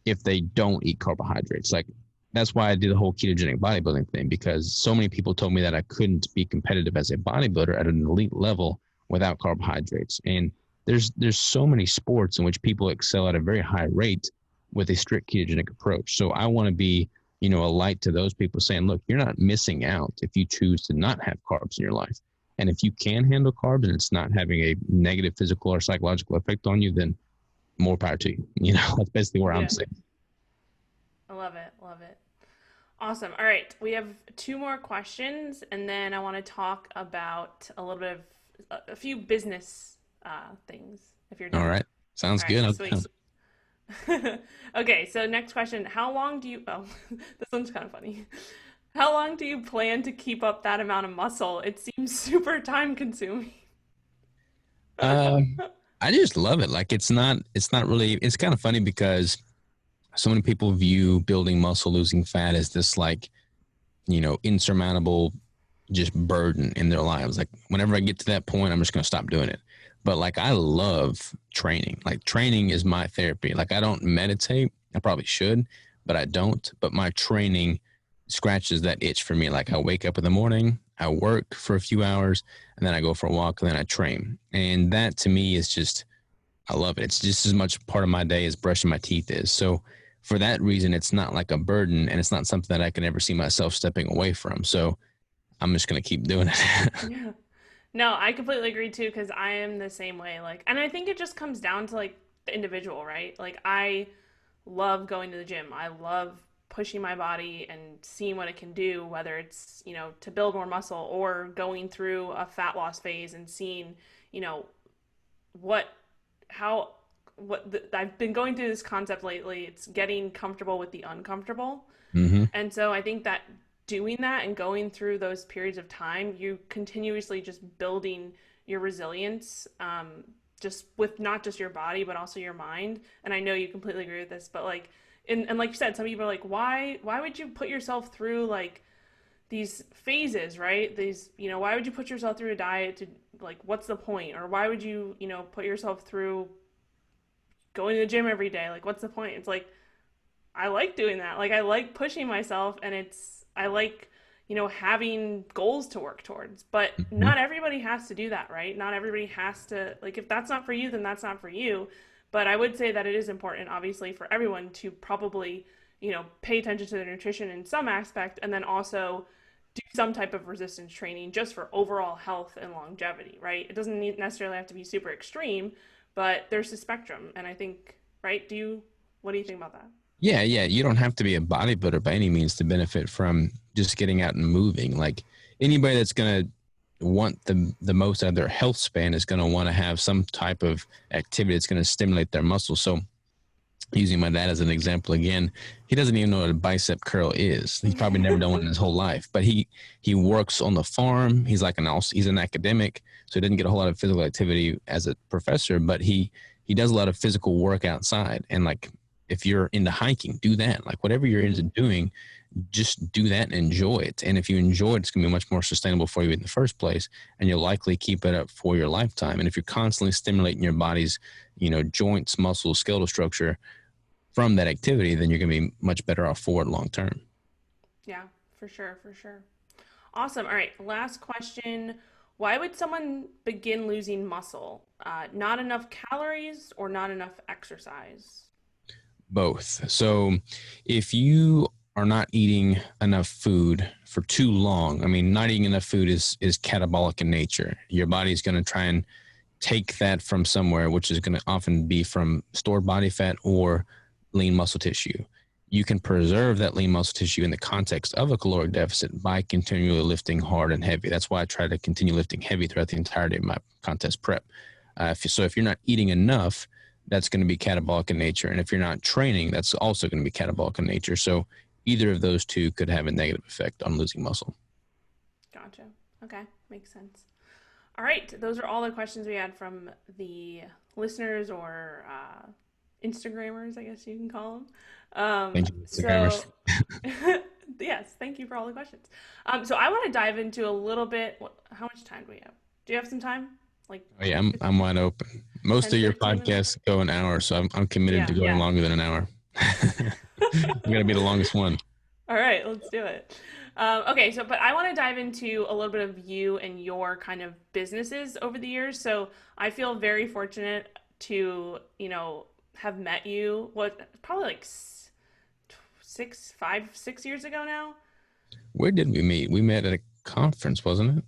if they don't eat carbohydrates. Like that's why I did the whole ketogenic bodybuilding thing, because so many people told me that I couldn't be competitive as a bodybuilder at an elite level without carbohydrates. And there's so many sports in which people excel at a very high rate with a strict ketogenic approach. So I want to be, a light to those people saying, look, you're not missing out if you choose to not have carbs in your life. And if you can handle carbs and it's not having a negative physical or psychological effect on you, then more power to you. That's basically where I'm saying. I love it. Love it. Awesome. All right. We have 2 more questions, and then I want to talk about a little bit of a few business things, if you're done. All right. Sounds good. Sweet. Okay. So next question, how long do you, this one's kind of funny. How long do you plan to keep up that amount of muscle? It seems super time consuming. I just love it. Like it's not really, it's kind of funny because so many people view building muscle, losing fat as this like, insurmountable just burden in their lives. Like whenever I get to that point, I'm just going to stop doing it. But like, I love training. Like training is my therapy. Like I don't meditate. I probably should, but I don't. But my training scratches that itch for me. Like I wake up in the morning, I work for a few hours, and then I go for a walk, and then I train. And that to me is just, I love it. It's just as much part of my day as brushing my teeth is. So for that reason, it's not like a burden, and it's not something that I can ever see myself stepping away from. So I'm just going to keep doing it. Yeah. No, I completely agree too, because I am the same way. Like, and I think it just comes down to like the individual, right? Like I love going to the gym. I love pushing my body and seeing what it can do, whether it's, to build more muscle or going through a fat loss phase and seeing, I've been going through this concept lately. It's getting comfortable with the uncomfortable. And so I think that doing that and going through those periods of time, you continuously just building your resilience, just with not just your body, but also your mind. And I know you completely agree with this, but like, and like you said, some people are like, why would you put yourself through like these phases, right? These, why would you put yourself through a diet to like, what's the point? Or why would you, put yourself through going to the gym every day? Like, what's the point? It's like, I like doing that. Like, I like pushing myself, and I like, having goals to work towards, but not everybody has to do that, right? Not everybody has to, like, if that's not for you, then that's not for you. But I would say that it is important, obviously, for everyone to probably, pay attention to their nutrition in some aspect, and then also do some type of resistance training just for overall health and longevity, right? It doesn't necessarily have to be super extreme, but there's a spectrum. And I think, right? What do you think about that? Yeah. You don't have to be a bodybuilder by any means to benefit from just getting out and moving. Like anybody that's going to want the most out of their health span is going to want to have some type of activity that's going to stimulate their muscles. So using my dad as an example again, he doesn't even know what a bicep curl is. He's probably never done one in his whole life, but he works on the farm. He's he's an academic, so he doesn't get a whole lot of physical activity as a professor, but he does a lot of physical work outside. And like, if you're into hiking, do that. Like whatever you're into doing, just do that and enjoy it. And if you enjoy it, it's going to be much more sustainable for you in the first place, and you'll likely keep it up for your lifetime. And if you're constantly stimulating your body's, joints, muscles, skeletal structure from that activity, then you're going to be much better off for it long term. Yeah, for sure. Awesome. All right, last question. Why would someone begin losing muscle? Not enough calories or not enough exercise? Both. So if you are not eating enough food for too long, I mean, not eating enough food is catabolic in nature. Your body's going to try and take that from somewhere, which is going to often be from stored body fat or lean muscle tissue. You can preserve that lean muscle tissue in the context of a caloric deficit by continually lifting hard and heavy. That's why I try to continue lifting heavy throughout the entirety of my contest prep. If you're not eating enough, that's going to be catabolic in nature. And if you're not training, that's also going to be catabolic in nature. So either of those two could have a negative effect on losing muscle. Gotcha. Okay. Makes sense. All right. Those are all the questions we had from the listeners or Instagrammers, I guess you can call them. Thank you, Instagrammers. Yes, thank you for all the questions. So I want to dive into a little bit. How much time do we have? Do you have some time? Oh, yeah, I'm wide open. Most of your podcasts go an hour, so I'm committed to going longer than an hour. I'm gonna be the longest one. All right, let's do it. Okay, but I want to dive into a little bit of you and your kind of businesses over the years. So I feel very fortunate to, have met you, probably like 6 years ago now. Where did we meet? We met at a conference, wasn't it?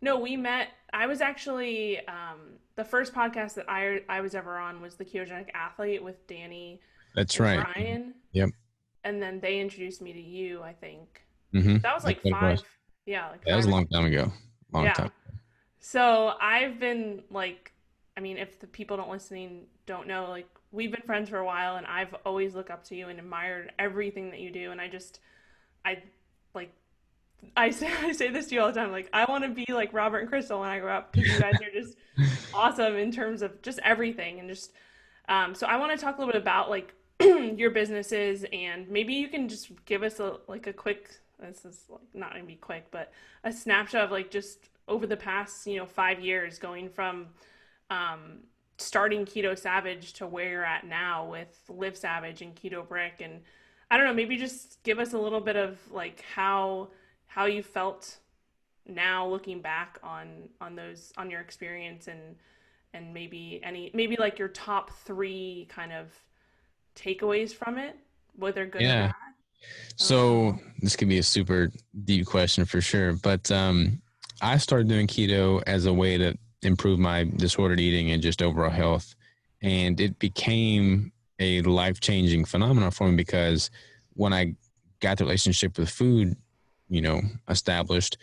No, we met. I was actually, the first podcast that I was ever on was the Ketogenic Athlete with Danny. That's right. Brian. Yep. And then they introduced me to you, I think. Mm-hmm. That was like five. Yeah. That was a long time ago. Long time. So I've been if the people don't know, we've been friends for a while, and I've always looked up to you and admired everything that you do. And I say this to you all the time. Like, I want to be like Robert and Crystal when I grow up, because you guys are just awesome in terms of just everything. And just, so I want to talk a little bit about your businesses, and maybe you can just give us a quick, this is not going to be quick, but a snapshot of just over the past, 5 years, going from, starting Keto Savage to where you're at now with Live Savage and Keto Brick. And I don't know, maybe just give us a little bit of how you felt now looking back on your experience, and maybe your top 3 kind of takeaways from it, whether good or bad. So this could be a super deep question for sure, but I started doing keto as a way to improve my disordered eating and just overall health, and it became a life-changing phenomenon for me, because when I got the relationship with food established,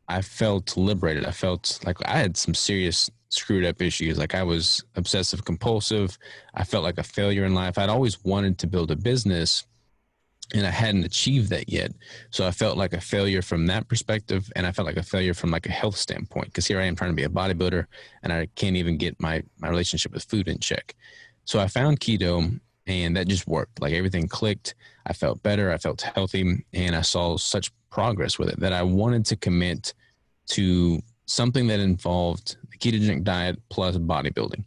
I felt liberated. I felt like I had some serious screwed up issues. Like, I was obsessive compulsive. I felt like a failure in life. I'd always wanted to build a business, and I hadn't achieved that yet. So I felt like a failure from that perspective. And I felt like a failure from a health standpoint, because here I am trying to be a bodybuilder, and I can't even get my relationship with food in check. So I found keto, and that just worked. Everything clicked. I felt better. I felt healthy, and I saw such progress with it that I wanted to commit to something that involved the ketogenic diet plus bodybuilding.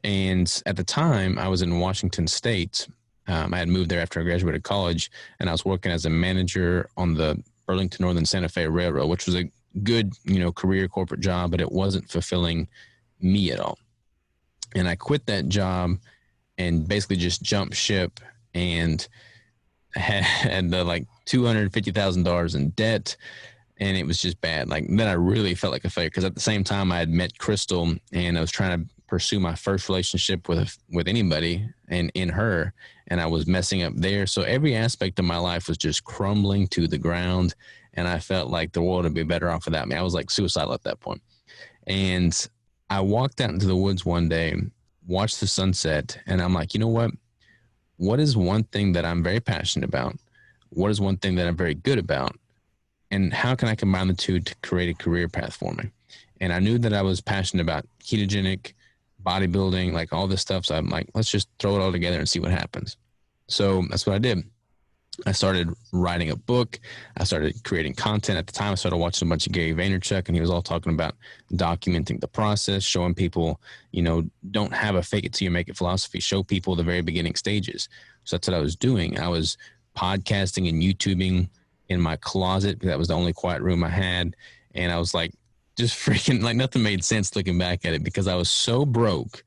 And at the time, I was in Washington State. I had moved there after I graduated college, and I was working as a manager on the Burlington Northern Santa Fe Railroad, which was a good, career corporate job, but it wasn't fulfilling me at all. And I quit that job and basically just jumped ship, and had $250,000 in debt, and it was just bad. Then I really felt like a failure, because at the same time I had met Crystal, and I was trying to pursue my first relationship with anybody and in her, and I was messing up there. So every aspect of my life was just crumbling to the ground, and I felt like the world would be better off without me. I was like suicidal at that point. And I walked out into the woods one day, watched the sunset, and I'm like, you know what? What is one thing that I'm very passionate about? What is one thing that I'm very good about? And how can I combine the two to create a career path for me? And I knew that I was passionate about ketogenic, bodybuilding, like all this stuff. So I'm like, let's just throw it all together and see what happens. So that's what I did. I started writing a book. I started creating content. At the time, I started watching a bunch of Gary Vaynerchuk, and he was all talking about documenting the process, showing people, don't have a fake it till you make it philosophy. Show people the very beginning stages. So that's what I was doing. I was podcasting and YouTubing in my closet because that was the only quiet room I had. And I was like, just freaking, like nothing made sense looking back at it because I was so broke.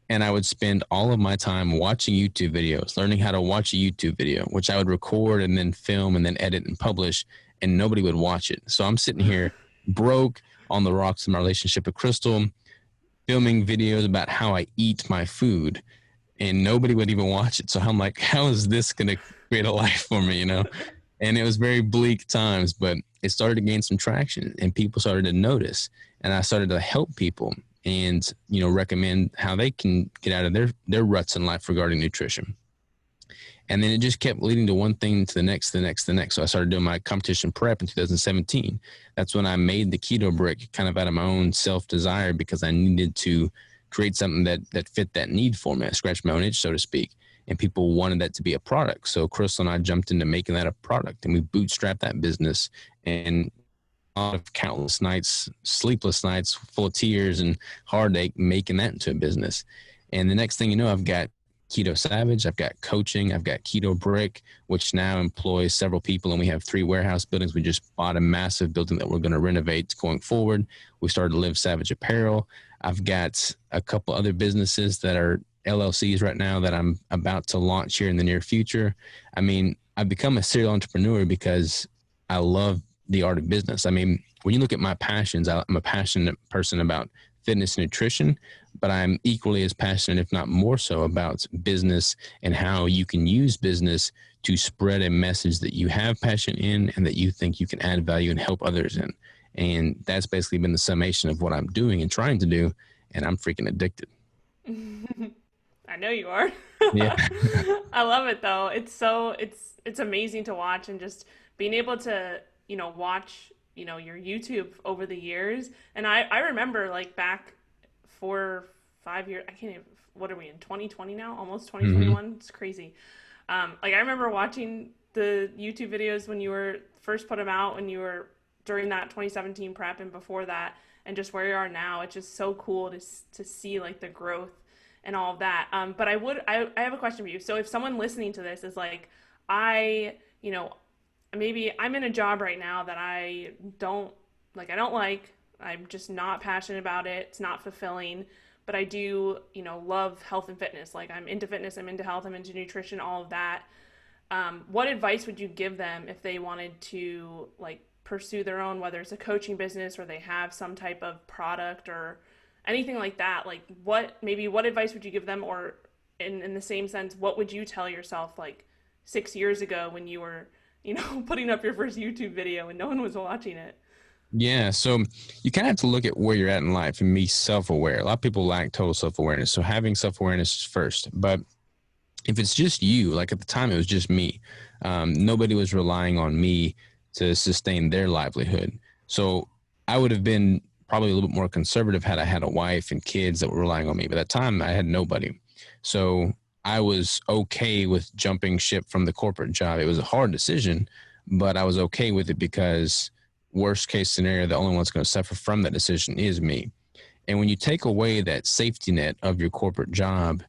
And I would spend all of my time watching YouTube videos, learning how to watch a YouTube video, which I would record and then film and then edit and publish, and nobody would watch it. So I'm sitting here broke on the rocks in my relationship with Crystal, filming videos about how I eat my food, and nobody would even watch it. So I'm like, how is this going to create a life for me, And it was very bleak times, but it started to gain some traction, and people started to notice, and I started to help people and, recommend how they can get out of their ruts in life regarding nutrition. And then it just kept leading to one thing to the next, the next, the next. So I started doing my competition prep in 2017. That's when I made the keto brick kind of out of my own self-desire because I needed to create something that fit that need for me. I scratched my own itch, so to speak, and people wanted that to be a product. So Crystal and I jumped into making that a product, and we bootstrapped that business, and of countless nights, sleepless nights, full of tears and heartache, making that into a business. And the next thing you know, I've got Keto Savage, I've got coaching, I've got Keto Brick, which now employs several people, and we have 3 warehouse buildings. We just bought a massive building that we're going to renovate going forward. We started Live Savage Apparel. I've got a couple other businesses that are LLCs right now that I'm about to launch here in the near future. I mean, I've become a serial entrepreneur because I love the art of business. I mean, when you look at my passions, I'm a passionate person about fitness and nutrition, but I'm equally as passionate, if not more so, about business and how you can use business to spread a message that you have passion in and that you think you can add value and help others in. And that's basically been the summation of what I'm doing and trying to do, and I'm freaking addicted. I know you are. Yeah. I love it though. It's amazing to watch, and just being able to watch, your YouTube over the years. And I remember like back 4 or 5 years, I can't even, what are we in 2020 now? Almost 2021. Mm-hmm. It's crazy. Like I remember watching the YouTube videos when you were first put them out, when you were during that 2017 prep and before that, and just where you are now. It's just so cool to see like the growth and all of that. But I have a question for you. So if someone listening to this is like, maybe I'm in a job right now that I don't like, I'm just not passionate about it. It's not fulfilling, but I do, love health and fitness. Like I'm into fitness, I'm into health, I'm into nutrition, all of that. What advice would you give them if they wanted to like pursue their own, whether it's a coaching business or they have some type of product or anything like that? Like what advice would you give them? Or in the same sense, what would you tell yourself like 6 years ago when you were putting up your first YouTube video and no one was watching it? Yeah. So you kind of have to look at where you're at in life and be self-aware. A lot of people lack total self-awareness. So having self-awareness is first. But if it's just you, like at the time, it was just me. Nobody was relying on me to sustain their livelihood. So I would have been probably a little bit more conservative had I had a wife and kids that were relying on me. But at that time, I had nobody. So I was okay with jumping ship from the corporate job. It was a hard decision, but I was okay with it because worst case scenario, the only one that's going to suffer from that decision is me. And when you take away that safety net of your corporate job,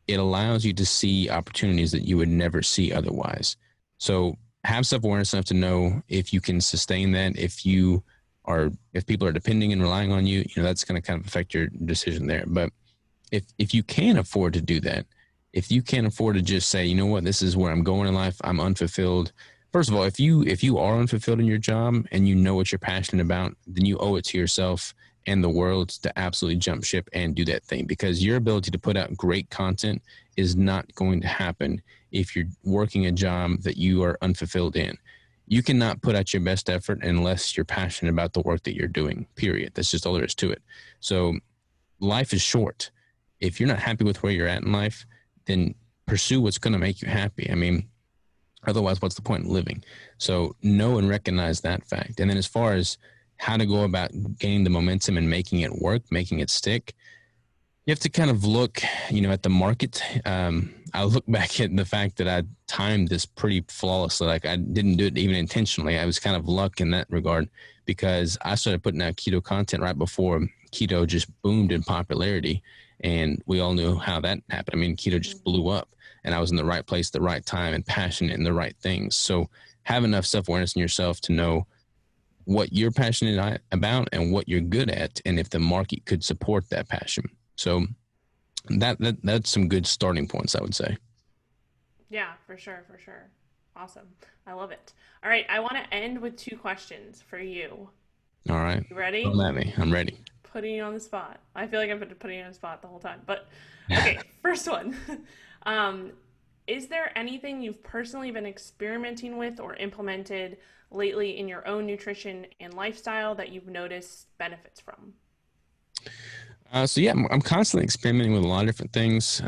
it allows you to see opportunities that you would never see otherwise. So have self-awareness enough to know if you can sustain that, if people are depending and relying on you, that's going to kind of affect your decision there. But if you can afford to do that, if you can't afford to just say, you know what, this is where I'm going in life, I'm unfulfilled. First of all, if you are unfulfilled in your job and you know what you're passionate about, then you owe it to yourself in the world to absolutely jump ship and do that thing, because your ability to put out great content is not going to happen if you're working a job that you are unfulfilled in. You cannot put out your best effort unless you're passionate about the work that you're doing, period. That's just all there is to it. So life is short. If you're not happy with where you're at in life, then pursue what's going to make you happy. I mean, otherwise, what's the point in living? So know and recognize that fact. And then as far as how to go about gaining the momentum and making it work, making it stick, you have to kind of look, at the market. I look back at the fact that I timed this pretty flawlessly. Like, I didn't do it even intentionally. I was kind of luck in that regard, because I started putting out keto content right before keto just boomed in popularity. And we all knew how that happened. I mean, keto just blew up, and I was in the right place at the right time and passionate in the right things. So have enough self-awareness in yourself to know what you're passionate about and what you're good at, and if the market could support that passion. So that's some good starting points, I would say. Yeah, for sure. Awesome. I love it. All right, I want to end with 2 questions for you. All right. You ready? Don't let me. I'm ready. Putting you on the spot. I feel like I've been putting you on the spot the whole time. But okay, first one. Is there anything you've personally been experimenting with or implemented lately in your own nutrition and lifestyle that you've noticed benefits from? So yeah, I'm constantly experimenting with a lot of different things.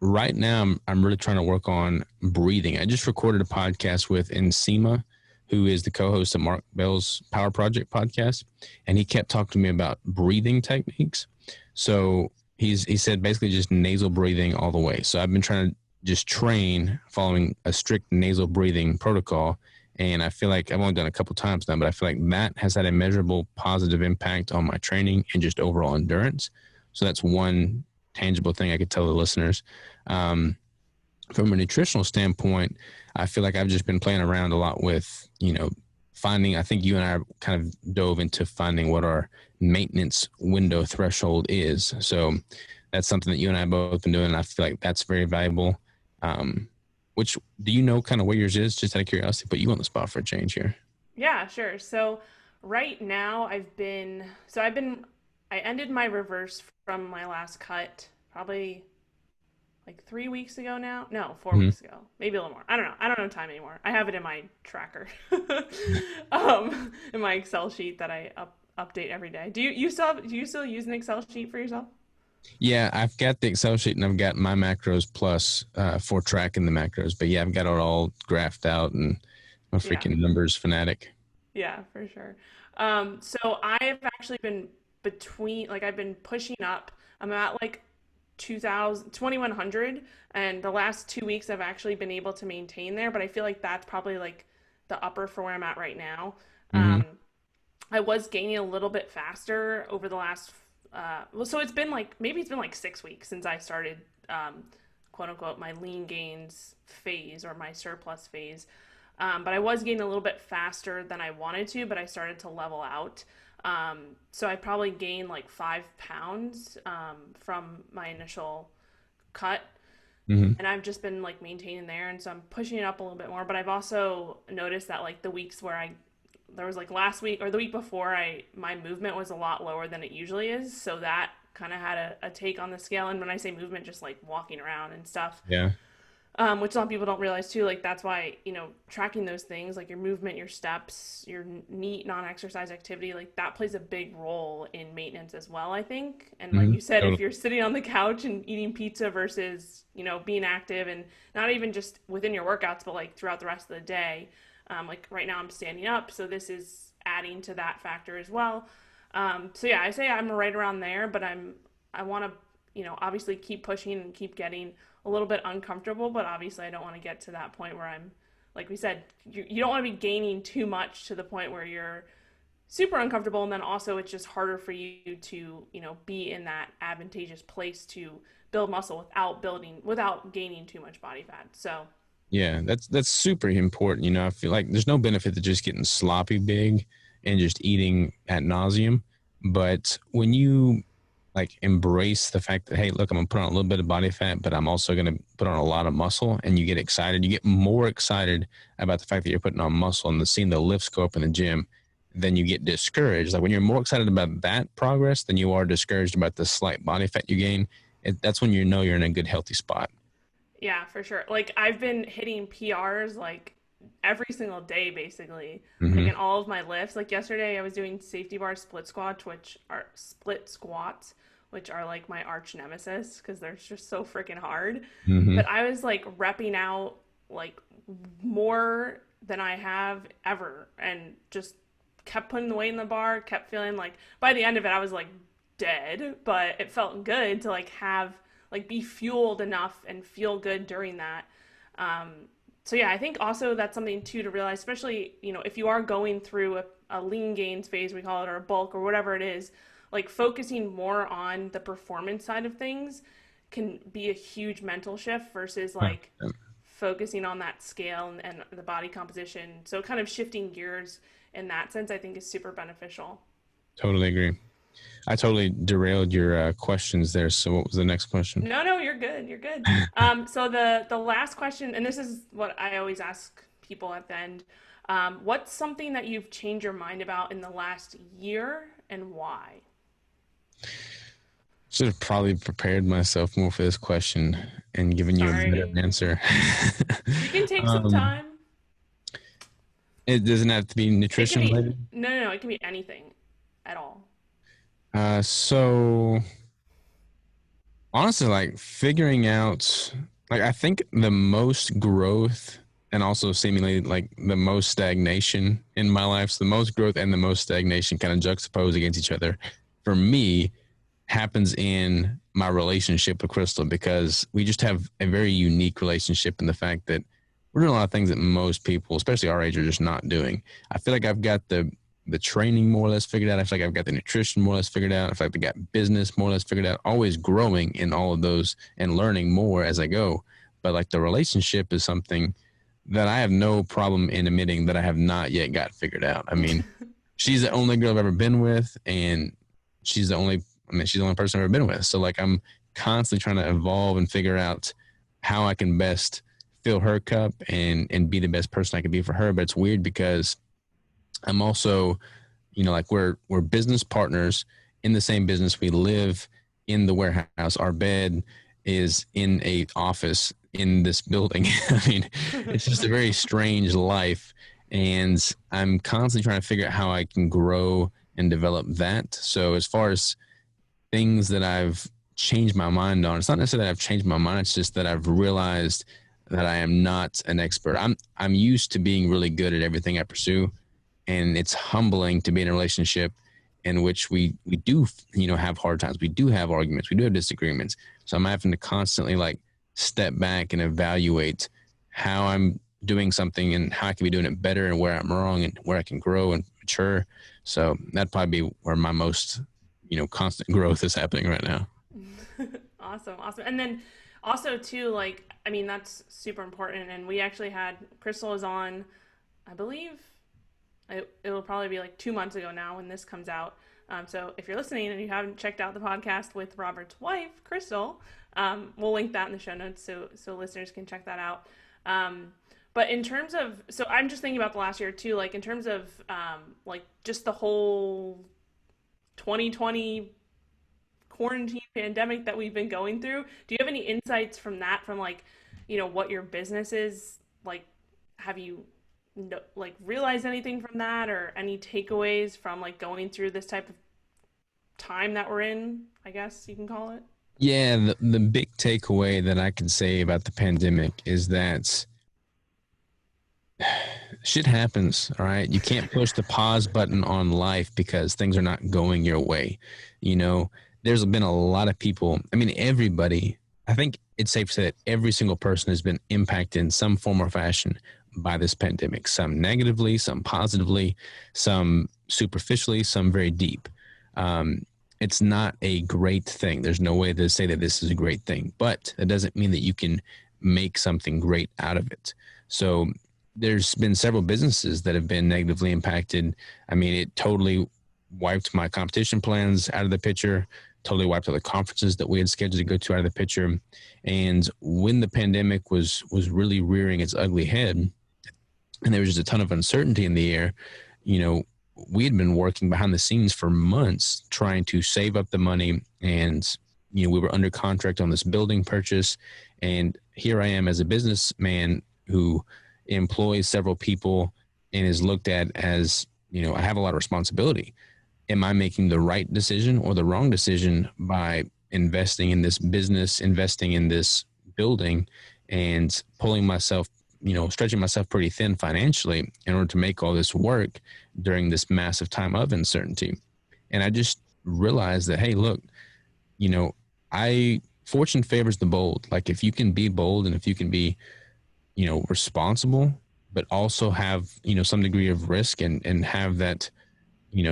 Right now, I'm really trying to work on breathing. I just recorded a podcast with Nsima, who is the co-host of Mark Bell's Power Project podcast, and he kept talking to me about breathing techniques. So he said basically just nasal breathing all the way. So I've been trying to just train following a strict nasal breathing protocol. And I feel like I've only done a couple times now, but I feel like that has had a measurable positive impact on my training and just overall endurance. So that's one tangible thing I could tell the listeners. From a nutritional standpoint, I feel like I've just been playing around a lot with, finding, I think you and I kind of dove into finding what our maintenance window threshold is. So that's something that you and I both been doing. And I feel like that's very valuable. Which, do you know kind of where yours is? Just out of curiosity, put you on the spot for a change here. Yeah, sure. So right now I ended my reverse from my last cut probably like 3 weeks ago now. No, 4 weeks ago, maybe a little more. I don't know. I don't know time anymore. I have it in my tracker, in my Excel sheet that I update every day. Do you still use an Excel sheet for yourself? Yeah, I've got the Excel sheet and I've got my macros plus for tracking the macros. But yeah, I've got it all graphed out, and I'm a freaking numbers fanatic. Yeah, for sure. So I've actually been I've been pushing up. I'm at like 2100, and the last 2 weeks I've actually been able to maintain there, but I feel like that's probably like the upper for where I'm at right now. I was gaining a little bit faster over the last so it's been like 6 weeks since I started quote unquote my lean gains phase or my surplus phase, but I was getting a little bit faster than I wanted to, but I started to level out. So I probably gained like 5 pounds from my initial cut, and I've just been like maintaining there, and so I'm pushing it up a little bit more. But I've also noticed that like the weeks where there was like last week or the week before, my movement was a lot lower than it usually is, so that kind of had a take on the scale. And when I say movement, just like walking around and stuff. Yeah. Which some people don't realize too. Like that's why, tracking those things like your movement, your steps, your neat non-exercise activity, like that plays a big role in maintenance as well, I think. And like you said, if you're sitting on the couch and eating pizza versus, being active, and not even just within your workouts, but like throughout the rest of the day, like right now I'm standing up, so this is adding to that factor as well. So yeah, I say I'm right around there, but I want to, obviously keep pushing and keep getting a little bit uncomfortable, but obviously I don't want to get to that point where I'm, like we said, you don't want to be gaining too much to the point where you're super uncomfortable, and then also it's just harder for you to, be in that advantageous place to build muscle without gaining too much body fat. So yeah, that's super important. I feel like there's no benefit to just getting sloppy big and just eating ad nauseum. But when you like embrace the fact that, hey, look, I'm gonna put on a little bit of body fat, but I'm also gonna put on a lot of muscle, and you get excited. You get more excited about the fact that you're putting on muscle and seeing the lifts go up in the gym. then you get discouraged. Like when you're more excited about that progress than you are discouraged about the slight body fat you gain, that's when you know you're in a good, healthy spot. Yeah, for sure. Like I've been hitting PRs like every single day basically. Like Mm-hmm. in all of my lifts. Like yesterday I was doing safety bar split squats, which are like my arch nemesis because they're just so freaking hard. Mm-hmm. But I was like repping out like more than I have ever and just kept putting the weight in the bar, kept feeling like by the end of it I was like dead, but it felt good to like have like be fueled enough and feel good during that. Um, so yeah, I think also that's something too to realize, especially, you know, if you are going through a lean gains phase, we call it, or a bulk or whatever it is, like focusing more on the performance side of things can be a huge mental shift versus like focusing on that scale and the body composition. So kind of shifting gears in that sense, I think is super beneficial. Totally agree. I totally derailed your questions there. So what was the next question? No, you're good. You're good. So the last question, and this is what I always ask people at the end. What's something that you've changed your mind about in the last year and why? Should have probably prepared myself more for this question and given you a better Sorry. answer. You can take some um, time. it doesn't have to be It can nutrition be, related. no, it can be anything at all. So honestly, like figuring out, like I think the most growth and also seemingly like the most stagnation in my life. So the most growth and the most stagnation kind of juxtaposed against each other for me happens in my relationship with Crystal because we just have a very unique relationship in the fact that we're doing a lot of things that most people, especially our age, are just not doing. I feel like I've got the training more or less figured out. I feel like I've got the nutrition more or less figured out. I feel like I got business more or less figured out. Always growing in all of those and learning more as I go. But like the relationship is something that I have no problem in admitting that I have not yet got figured out. I mean, she's the only girl I've ever been with, and she's the only person I've ever been with. So like I'm constantly trying to evolve and figure out how I can best fill her cup and be the best person I can be for her. But it's weird because I'm also, you know, like we're business partners in the same business. We live in the warehouse. Our bed is in a office in this building. I mean, it's just a very strange life. And I'm constantly trying to figure out how I can grow and develop that. So as far as things that I've changed my mind on, it's not necessarily that I've changed my mind. It's just that I've realized that I am not an expert. I'm used to being really good at everything I pursue. And it's humbling to be in a relationship in which we do, you know, have hard times. We do have arguments. We do have disagreements. So I'm having to constantly like step back and evaluate how I'm doing something and how I can be doing it better and where I'm wrong and where I can grow and mature. So that'd probably be where my most, you know, constant growth is happening right now. Awesome. And then also too, like, I mean, that's super important. And we actually had Crystal is on, I believe it will probably be like 2 months ago now when this comes out. So if you're listening and you haven't checked out the podcast with Robert's wife, Crystal, we'll link that in the show notes so listeners can check that out. But in terms of, so I'm just thinking about the last year too, like in terms of like just the whole 2020 quarantine pandemic that we've been going through. Do you have any insights from that, from like, you know, what your business is like? Have you like realized anything from that, or any takeaways from like going through this type of time that we're in, I guess you can call it? Yeah, the big takeaway that I can say about the pandemic is that shit happens, all right? You can't push the pause button on life because things are not going your way. You know, there's been a lot of people, I mean, everybody, I think it's safe to say that every single person has been impacted in some form or fashion by this pandemic, some negatively, some positively, some superficially, some very deep. It's not a great thing. There's no way to say that this is a great thing, but it doesn't mean that you can make something great out of it. So there's been several businesses that have been negatively impacted. I mean, it totally wiped my competition plans out of the picture, totally wiped all the conferences that we had scheduled to go to out of the picture. And when the pandemic was really rearing its ugly head, and there was just a ton of uncertainty in the air, you know, we had been working behind the scenes for months trying to save up the money, and we were under contract on this building purchase. And here I am as a businessman who employs several people and is looked at as, I have a lot of responsibility. Am I making the right decision or the wrong decision by investing in this business, investing in this building, and pulling myself, stretching myself pretty thin financially in order to make all this work during this massive time of uncertainty? And I just realized that, hey, look, fortune favors the bold. Like, if you can be bold and if you can be, responsible, but also have, some degree of risk and have that,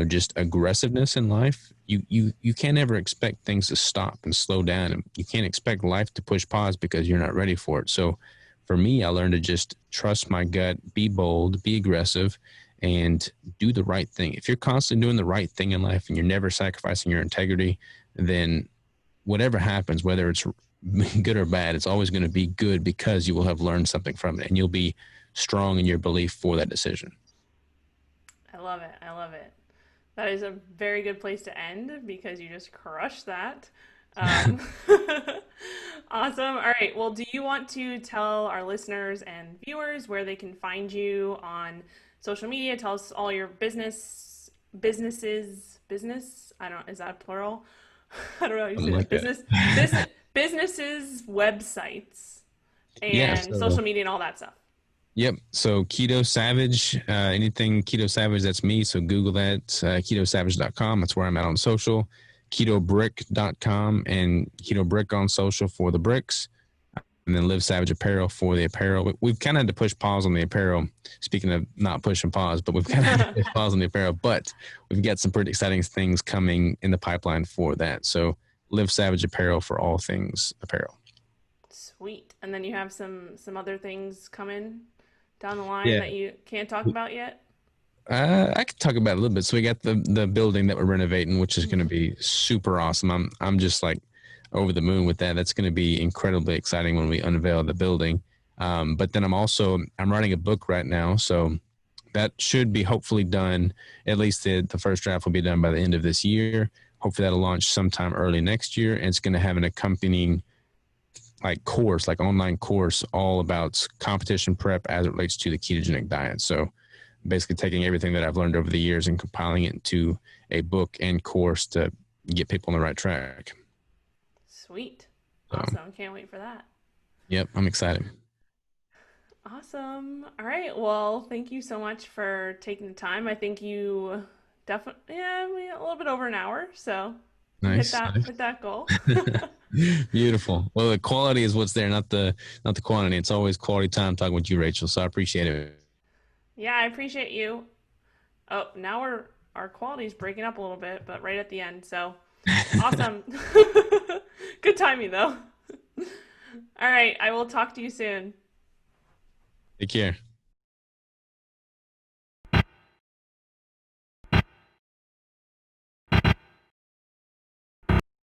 just aggressiveness in life, you can't ever expect things to stop and slow down. And you can't expect life to push pause because you're not ready for it. So for me, I learned to just trust my gut, be bold, be aggressive, and do the right thing. If you're constantly doing the right thing in life and you're never sacrificing your integrity, then whatever happens, whether it's good or bad, it's always going to be good because you will have learned something from it and you'll be strong in your belief for that decision. I love it. I love it. That is a very good place to end because you just crushed that. Um, awesome. All right. Well, do you want to tell our listeners and viewers where they can find you on social media? Tell us all your businesses. I don't, is that plural? I don't know how you say Like that. Businesses, websites, and social media and all that stuff. Yep. So Keto Savage, anything Keto Savage, that's me. So Google that, ketosavage.com. That's where I'm at on social. KetoBrick.com and Keto Brick on social for the bricks. And then Live Savage Apparel for the apparel. We've kind of had to push pause on the apparel. Speaking of not pushing pause, but we've kind of had to push pause on the apparel. But we've got some pretty exciting things coming in the pipeline for that. So Live Savage Apparel for all things apparel. Sweet. And then you have some other things coming down the line that you can't talk about yet? I could talk about it a little bit. So we got the building that we're renovating, which is going to be super awesome. I'm just like over the moon with that. That's going to be incredibly exciting when we unveil the building. But then I'm writing a book right now. So that should be hopefully done. At least the first draft will be done by the end of this year. Hopefully that'll launch sometime early next year. And it's going to have an accompanying online course all about competition prep as it relates to the ketogenic diet. So basically taking everything that I've learned over the years and compiling it into a book and course to get people on the right track. Sweet. Awesome. Can't wait for that. Yep. I'm excited. Awesome. All right. Well, thank you so much for taking the time. I think you definitely, a little bit over an hour. So nice. Hit that goal. Beautiful. Well, the quality is what's there, not the quantity. It's always quality time talking with you, Rachel. So I appreciate it. Yeah, I appreciate you. Oh, now our quality is breaking up a little bit, but right at the end. So awesome. Good timing though. All right. I will talk to you soon. Take care.